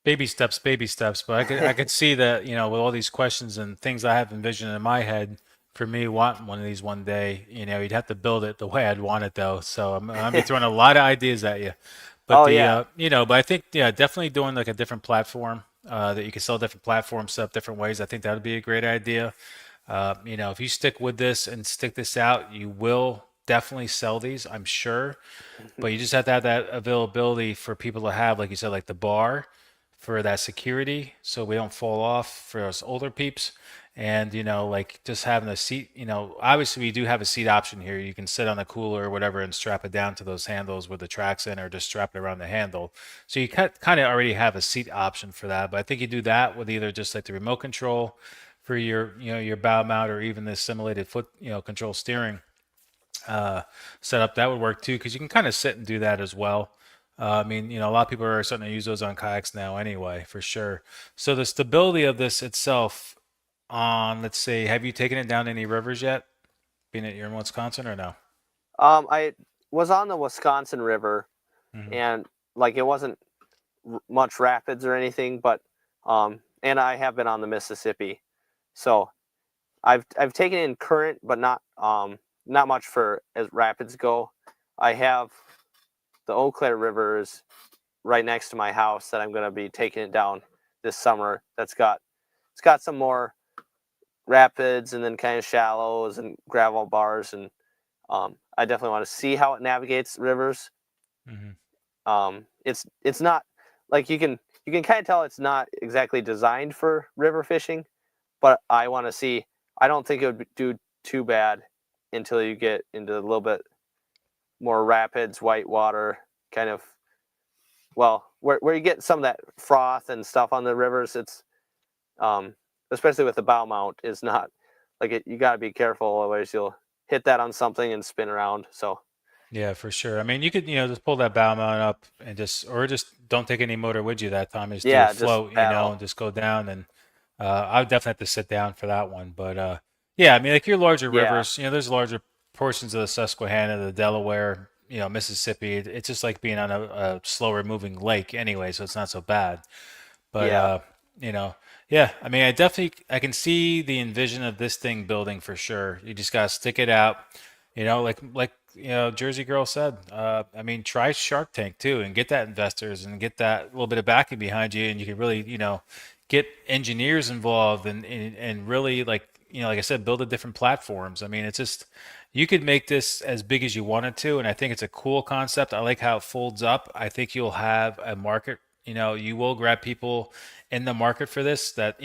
Baby steps, baby steps. But I could see that, with all these questions and things I have envisioned in my head for me wanting one of these one day, you'd have to build it the way I'd want it though. So I'm gonna be throwing a lot of ideas at you. But oh yeah. but I think, yeah, definitely doing like a different platform, that you can sell different platforms set up different ways. I think that would be a great idea. If you stick with this and stick this out, you will definitely sell these, I'm sure. But you just have to have that availability for people to have, like you said, like the bar for that security so we don't fall off for us older peeps. And, like just having a seat, obviously we do have a seat option here. You can sit on a cooler or whatever and strap it down to those handles with the tracks in, or just strap it around the handle. So you kind of already have a seat option for that. But I think you do that with either just like the remote control for your bow mount, or even the simulated foot, control steering setup. That would work too, because you can kind of sit and do that as well. I mean, a lot of people are starting to use those on kayaks now anyway, for sure. So the stability of this itself let's see, have you taken it down any rivers yet? Being that you're in Wisconsin, or no? I was on the Wisconsin River, Hmm. and like it wasn't much rapids or anything, but and I have been on the Mississippi, so I've taken in current, but not much for as rapids go. I have the Eau Claire River is right next to my house that I'm going to be taking it down this summer. It's got some more rapids and then kind of shallows and gravel bars, and I definitely want to see how it navigates rivers. Hmm. It's not like you can kind of tell it's not exactly designed for river fishing, but I want to see. I don't think it would do too bad until you get into a little bit more rapids, white water, kind of. Well, where you get some of that froth and stuff on the rivers, it's um, especially with the bow mount, is not like it. You got to be careful, otherwise you'll hit that on something and spin around. So Yeah, for sure. I mean, you could, just pull that bow mount up and or just don't take any motor with you that time. Just do a yeah, just float, paddle. and just go down. And I would definitely have to sit down for that one. But yeah, I mean, like your larger Yeah, rivers, there's larger portions of the Susquehanna, the Delaware, Mississippi. It's just like being on a slower moving lake anyway, so it's not so bad. But yeah, you know, yeah, I mean, I can see the envision of this thing building for sure. You just gotta stick it out, like Jersey Girl said. I mean, try Shark Tank too, and get that investors and get that little bit of backing behind you, and you can really, get engineers involved, and really, like I said, build the different platforms. I mean, it's just you could make this as big as you wanted to, and I think it's a cool concept. I like how it folds up. I think you'll have a market. You will grab people in the market for this that,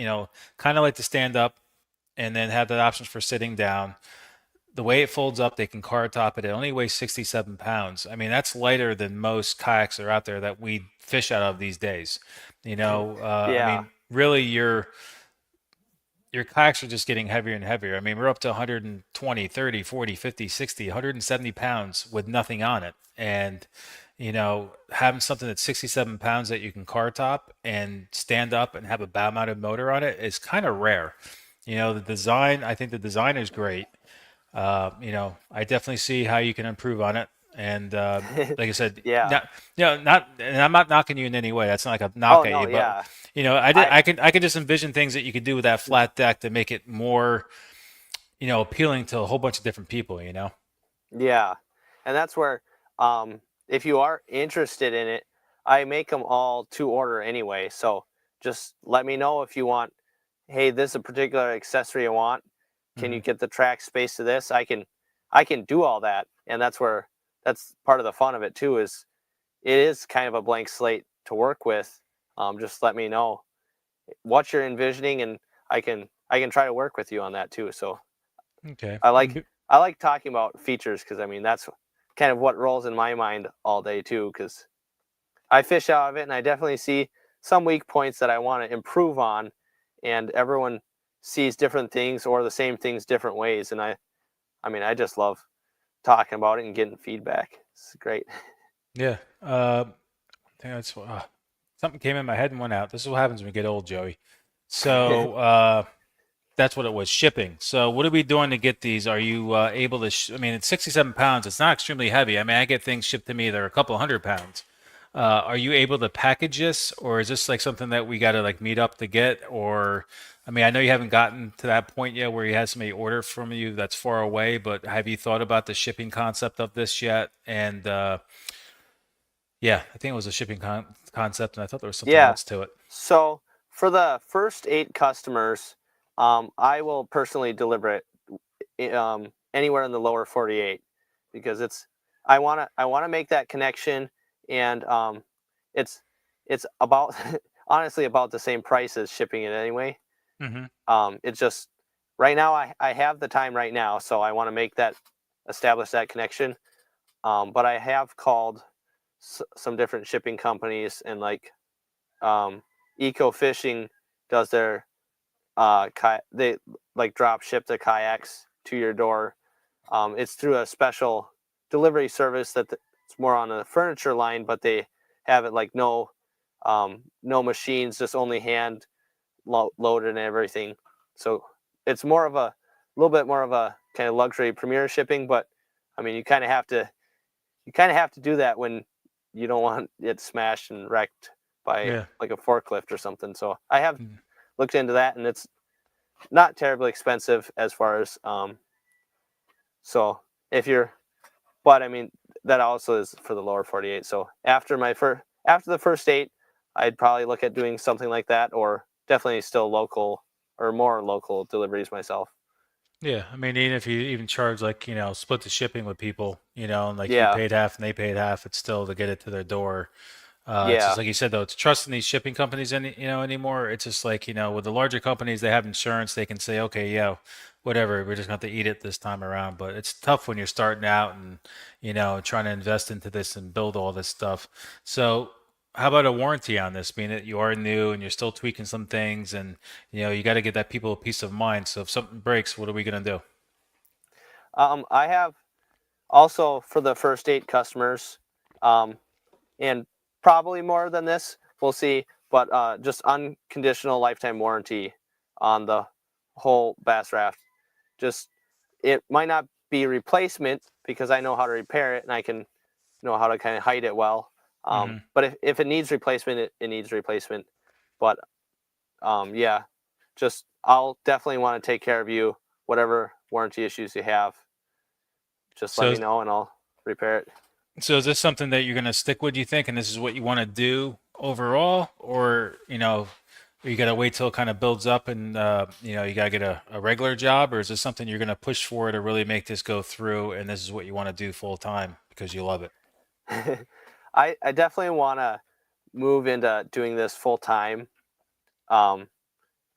kind of like to stand up and then have the options for sitting down. The way it folds up, they can car top it. It only weighs 67 pounds. I mean, that's lighter than most kayaks that are out there that we fish out of these days. I yeah, mean, really, you're your kayaks are just getting heavier and heavier. I mean, we're up to 120, 30, 40, 50, 60, 170 pounds with nothing on it. And, having something that's 67 pounds that you can car top and stand up and have a bow mounted motor on it is kind of rare. I think the design is great. I definitely see how you can improve on it. And like I said, Yeah. and I'm not knocking you in any way. That's not like a Oh knock at no, you, but yeah. I I can just envision things that you could do with that flat deck to make it more, appealing to a whole bunch of different people. Yeah, and that's where, if you are interested in it, I make them all to order anyway. So just let me know if you want. Hey, this is a particular accessory I want. Can you Hmm. get the track space to this? I can do all that, and that's part of the fun of it too. Is it is kind of a blank slate to work with. Just let me know what you're envisioning, and I can try to work with you on that too. So Okay. I like I like talking about features because I mean that's kind of what rolls in my mind all day too. Because I fish out of it, and I definitely see some weak points that I want to improve on, and everyone sees different things or the same things different ways. And I mean, I just love talking about it and getting feedback. It's great. Yeah. I think that's something came in my head and went out. This is what happens when we get old, Joey. So that's what it was, shipping. So what are we doing to get these? Are you able to? I mean, it's 67 pounds. It's not extremely heavy. I mean, I get things shipped to me that are a couple hundred pounds. Are you able to package this, or is this like something that we got to like meet up to get? Or, I mean, I know you haven't gotten to that point yet where you had somebody order from you that's far away, but have you thought about the shipping concept of this yet? And yeah, I think it was a shipping concept, and I thought there was something Yeah. else to it. So for the first 8 customers, I will personally deliver it anywhere in the lower 48 because I want to make that connection, and it's it's about honestly about the same price as shipping it anyway. Hmm. It's just right now I have the time right now, so I want to make that establish that connection. But I have called some different shipping companies, and like um, Eco Fishing does their they like drop ship the kayaks to your door. It's through a special delivery service it's more on a furniture line, but they have it like no machines, just only hand loaded and everything. So it's more of a little bit more of a kind of luxury premier shipping, but I mean you kind of have to do that when you don't want it smashed and wrecked by Yeah. like a forklift or something. So I have Mm. looked into that, and it's not terribly expensive as far as so if you're but I mean that also is for the lower 48. So after the first 8, I'd probably look at doing something like that, or definitely still local or more local deliveries myself. Yeah, I mean, even if you even charge like, split the shipping with people, and like you Yeah. paid half and they paid half, it's still to get it to their door. It's just Yeah. like you said though, it's trusting these shipping companies anymore. It's just like, with the larger companies, they have insurance, they can say, okay, yeah, whatever, we're just going to have to eat it this time around. But it's tough when you're starting out and, trying to invest into this and build all this stuff. So how about a warranty on this, being that you are new and you're still tweaking some things and, you got to get that people a peace of mind. So if something breaks, what are we going to do? I have also for the first 8 customers, um, and probably more than this. We'll see, but just unconditional lifetime warranty on the whole Bass Raft. Just it might not be replacement because I know how to repair it and I can know how to kind of hide it well. Hmm. But if it needs replacement, it needs replacement. But yeah, just I'll definitely want to take care of you. Whatever warranty issues you have, just let So me know and I'll repair it. So is this something that you're going to stick with, you think, and this is what you want to do overall? Or, you got to wait till it kind of builds up and, you got to get a regular job? Or is this something you're going to push for to really make this go through and this is what you want to do full time because you love it? I definitely want to move into doing this full time. Um,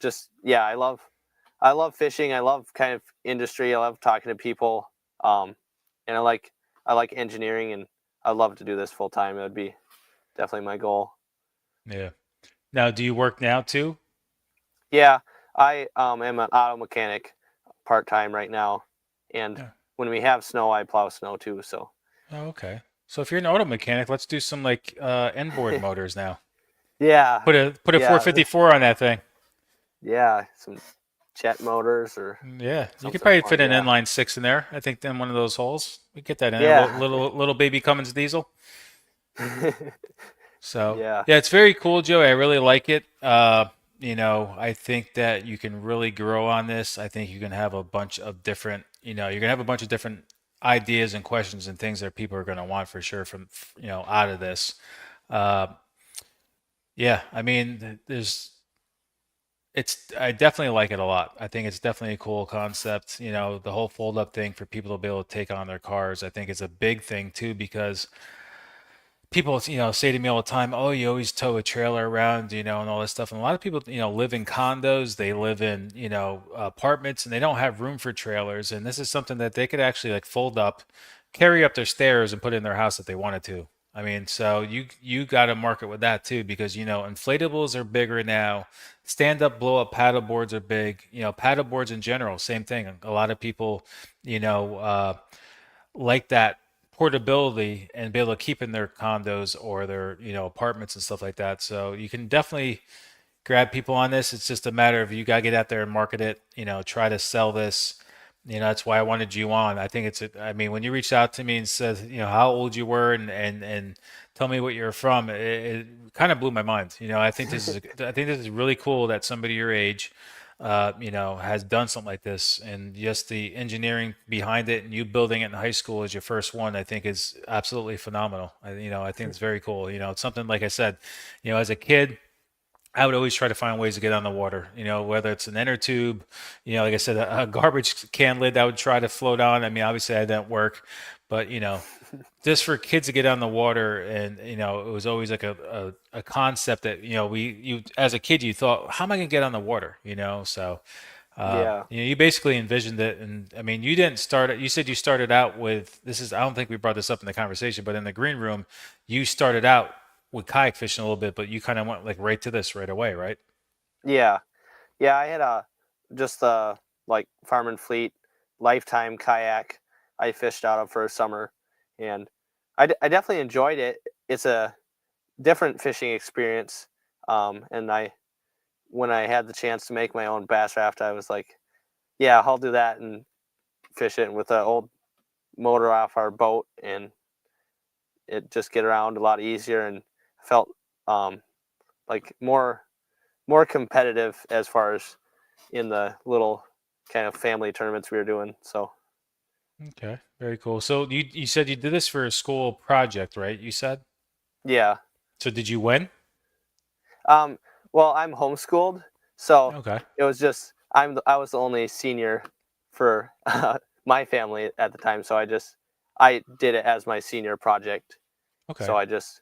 just yeah, I love fishing. I love kind of industry. I love talking to people. Um, and I like engineering, and I'd love to do this full time. It would be definitely my goal. Yeah. Now, do you work now too? Yeah, I am an auto mechanic part time right now, and Yeah. when we have snow, I plow snow too. So Oh, okay. So if you're an auto mechanic, let's do some like inboard motors now. yeah, Put a yeah, 454 on that thing. yeah, some jet motors or Yeah, you could something probably fun. fit an Yeah, inline six in there. I think in one of those holes. We get that in there, yeah, little baby Cummins diesel. So yeah, yeah, it's very cool, Joey. I really like it. I think that you can really grow on this. I think you can have a bunch of different, you're gonna have a bunch of different ideas and questions and things that people are gonna want for sure from, out of this. Uh, yeah, I mean, I definitely like it a lot. I think it's definitely a cool concept. The whole fold up thing for people to be able to take on their cars, I think is a big thing too because people, say to me all the time, "Oh, you always tow a trailer around, and all this stuff." And a lot of people, live in condos, they live in, apartments, and they don't have room for trailers. And this is something that they could actually like fold up, carry up their stairs, and put in their house if they wanted to. I mean, so you got to market with that too because inflatables are bigger now. Stand up, blow up paddle boards are big. Paddle boards in general, same thing. A lot of people, you know. Like that portability and be able to keep in their condos or their apartments and stuff like that. So you can definitely grab people on this. It's just a matter of you got to get out there and market it. Try to sell this. That's why I wanted you on. I think I mean, when you reached out to me and said, how old you were and tell me what you're from, it kind of blew my mind. I think this is really cool that somebody your age, has done something like this, and just the engineering behind it, and you building it in high school as your first one, I think is absolutely phenomenal. I think it's very cool. It's something like I said, as a kid. I would always try to find ways to get on the water, whether it's an inner tube, like I said, a garbage can lid I would try to float on. I mean, obviously that didn't work, but, just for kids to get on the water and, it was always like a concept that, as a kid, you thought, how am I going to get on the water? So, yeah, you basically envisioned it. And I mean, you didn't start it. You said you started out with, I don't think we brought this up in the conversation, but in the green room, you started out with kayak fishing a little bit, but you kind of went like right to this right away, right? yeah, yeah. I had a just a like Farm and Fleet lifetime kayak I fished out of for a summer, and I definitely enjoyed it. It's a different fishing experience, and I when I had the chance to make my own bass raft, I was like, yeah, I'll do that and fish it with the old motor off our boat, and it just get around a lot easier and felt um, like more competitive as far as in the little kind of family tournaments we were doing. So Okay, very cool. So you said you did this for a school project, right? You said. yeah, So did you win? um, well, I'm homeschooled, so Okay. it was just I was the only senior for my family at the time, so I did it as my senior project. So Okay. I just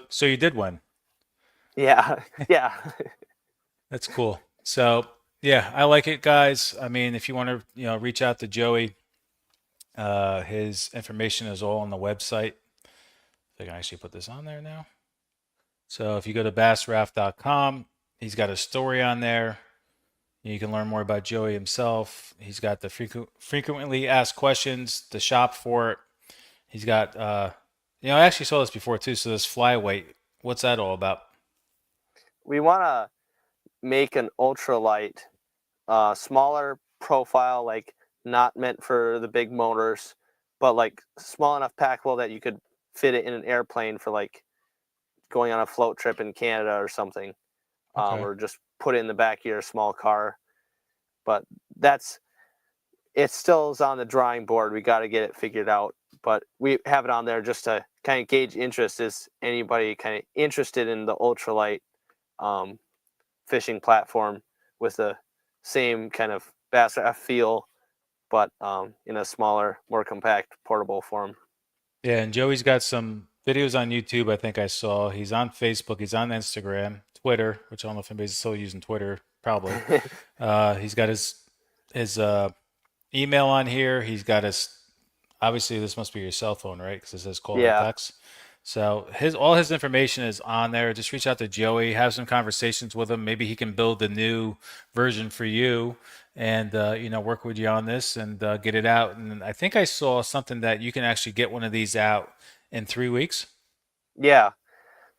So you did win. yeah, yeah, That's cool. So yeah, I like it, guys. I mean, if you want to, reach out to Joey, his information is all on the website. I can actually put this on there now. So if you go to bassraft.com, he's got a story on there. You can learn more about Joey himself. He's got the frequently asked questions, the shop for it. He's got, I actually saw this before too. So this flyweight, what's that all about? we want to make an ultralight, smaller profile, like not meant for the big motors, but like small enough packable that you could fit it in an airplane for like going on a float trip in Canada or something, Okay. or just put it in the back of your small car. But that's it still is on the drawing board. We got to get it figured out, but we have it on there just to kind of gauge interest. Is anybody kind of interested in the ultralight um, fishing platform with the same kind of bass feel, but in a smaller, more compact, portable form? Yeah, and Joey's got some videos on YouTube. I think I saw. He's on Facebook. He's on Instagram, Twitter, which I don't know if anybody's still using Twitter. Probably. He's got his email on here. He's got his. Obviously, this must be your cell phone, right? Because it says call or Yeah, text. So his all his information is on there. Just reach out to Joey, have some conversations with him. Maybe he can build the new version for you, and work with you on this and get it out. And I think I saw something that you can actually get one of these out in 3 weeks. Yeah,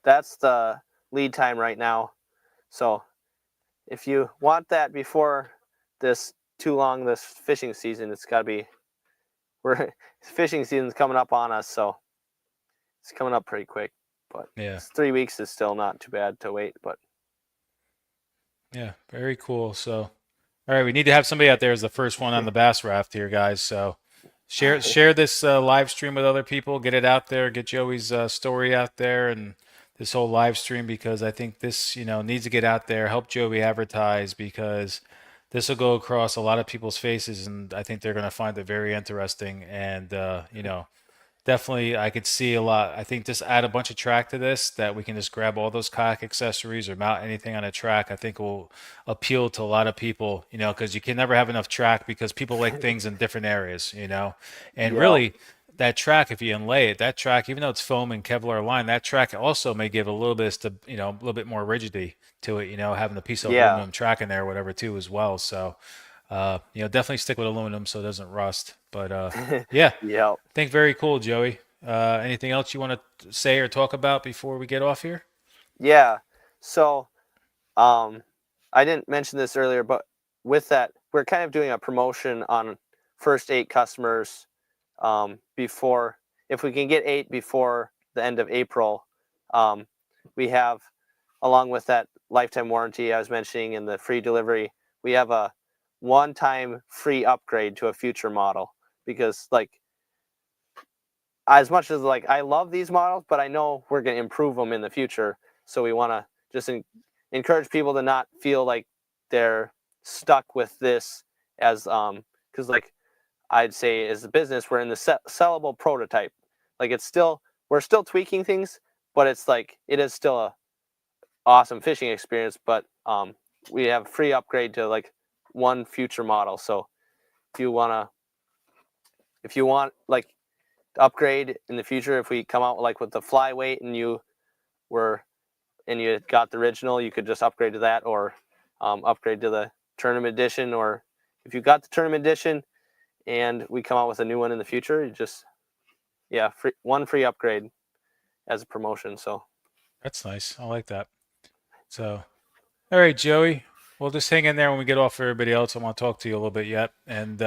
that's the lead time right now. So if you want that before this too long, this fishing season, it's got to be we're fishing season's coming up on us, so it's coming up pretty quick. But Yeah, 3 weeks is still not too bad to wait. But yeah, very cool. So all right, we need to have somebody out there as the first one on the Bass Raft here, guys. So share this live stream with other people, get it out there, get Joey's story out there, and this whole live stream because I think this needs to get out there. Help Joey advertise because this will go across a lot of people's faces, and I think they're going to find it very interesting. And definitely, I could see a lot. I think just add a bunch of track to this that we can just grab all those kayak accessories or mount anything on a track. I think will appeal to a lot of people, because you can never have enough track because people like things in different areas. And yeah, really, that track, if you inlay it, that track, even though it's foam and Kevlar line, that track also may give a little bit, a little bit more rigidity to it. Having a piece of yeah, aluminum track in there, or whatever, too, as well. So, definitely stick with aluminum so it doesn't rust. But yeah. yeah, I think very cool, Joey. Anything else you want to say or talk about before we get off here? yeah. So Um, I didn't mention this earlier, but with that, we're kind of doing a promotion on first 8 customers before, if we can get 8 before the end of April, um, we have, along with that lifetime warranty I was mentioning and the free delivery, we have a one-time free upgrade to a future model because like as much as like I love these models, but I know we're going to improve them in the future. So we want to just encourage people to not feel like they're stuck with this as because like I'd say as a business we're in the sellable prototype. Like it's still we're still tweaking things, but it's like it is still a awesome fishing experience. But we have a free upgrade to like one future model. So if you wanna if you want like upgrade in the future, if we come out like with the flyweight and were you got the original, you could just upgrade to that or upgrade to the tournament edition. Or if you got the tournament edition and we come out with a new one in the future, you just one free upgrade as a promotion. So That's nice. I like that. So, all right, Joey. We'll just hang in there when we get off for everybody else. I want to talk to you a little bit yet. And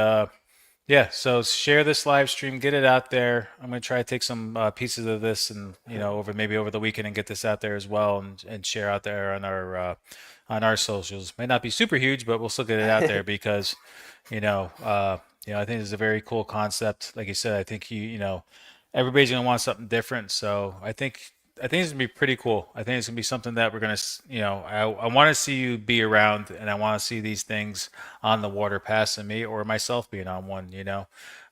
yeah, so share this live stream, get it out there. I'm going to try to take some pieces of this and, over the weekend and get this out there as well and share out there on our socials. May not be super huge, but we'll still get it out there because, I think it's a very cool concept. Like you said, I think everybody's going to want something different. So I think it's gonna be pretty cool. I think it's gonna be something that we're gonna, I want to see you be around, and I want to see these things on the water passing me or myself being on one.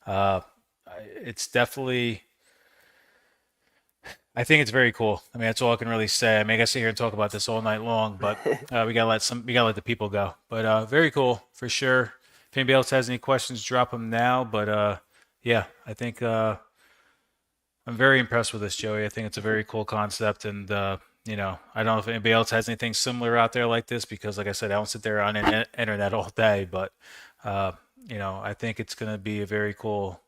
Uh, it's definitely. I think it's very cool. I mean, that's all I can really say. I mean, I can sit here and talk about this all night long, but we gotta let the people go. But very cool for sure. If anybody else has any questions, drop them now. But yeah, I think. I'm very impressed with this, Joey. I think it's a very cool concept, and I don't know if anybody else has anything similar out there like this because, like I said, I don't sit there on the internet all day. But uh, I think it's going to be a very cool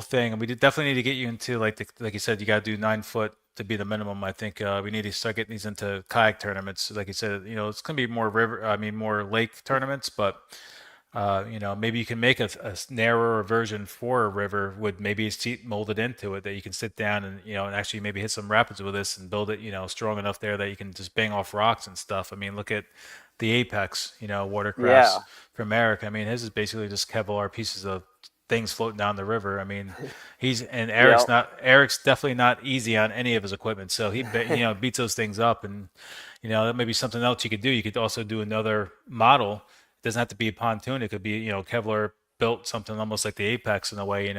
thing, and we definitely need to get you into like you said, you got to do 9 foot to be the minimum. I think we need to start getting these into kayak tournaments. Like you said, it's going to be more river, I mean, more lake tournaments, but maybe you can make a narrower version for a river with maybe a seat molded into it that you can sit down and and actually maybe hit some rapids with this and build it strong enough there that you can just bang off rocks and stuff. I mean, look at the Apex, watercrafts yeah, from Eric. I mean, his is basically just Kevlar pieces of things floating down the river. I mean, yeah, Eric's definitely not easy on any of his equipment, so he beats those things up, and that may be something else you could do. You could also do another model. It doesn't have to be a pontoon. It could be Kevlar built something almost like the Apex in a way.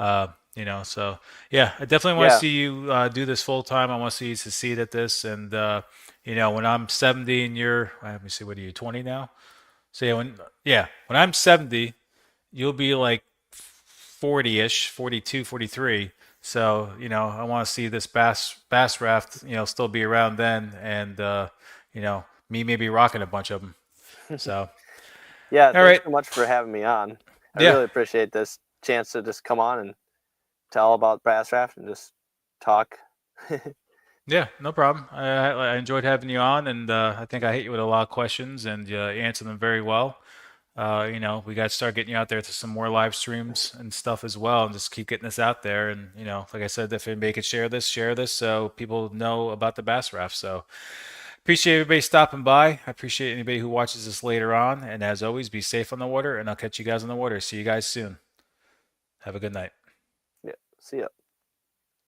So yeah, I definitely want to yeah, see you do this full time. I want to see you succeed at this, and when I'm 70 and let me see, what are you, 20 now? So when I'm 70, you'll be like 40-ish, 42, 43. So, I want to see this Bass Raft, still be around then, and me maybe rocking a bunch of them. So, Yeah, all thanks right, so much for having me on. I yeah, really appreciate this chance to just come on and tell about Bass Raft and just talk. yeah, no problem. I enjoyed having you on, and I think I hit you with a lot of questions, and you answered them very well. We got to start getting you out there to some more live streams and stuff as well, and just keep getting this out there. And like I said, if anybody could share this, so people know about the Bass Raft. So appreciate everybody stopping by. I appreciate anybody who watches this later on. And as always, be safe on the water, and I'll catch you guys on the water. See you guys soon. Have a good night. Yeah, see ya.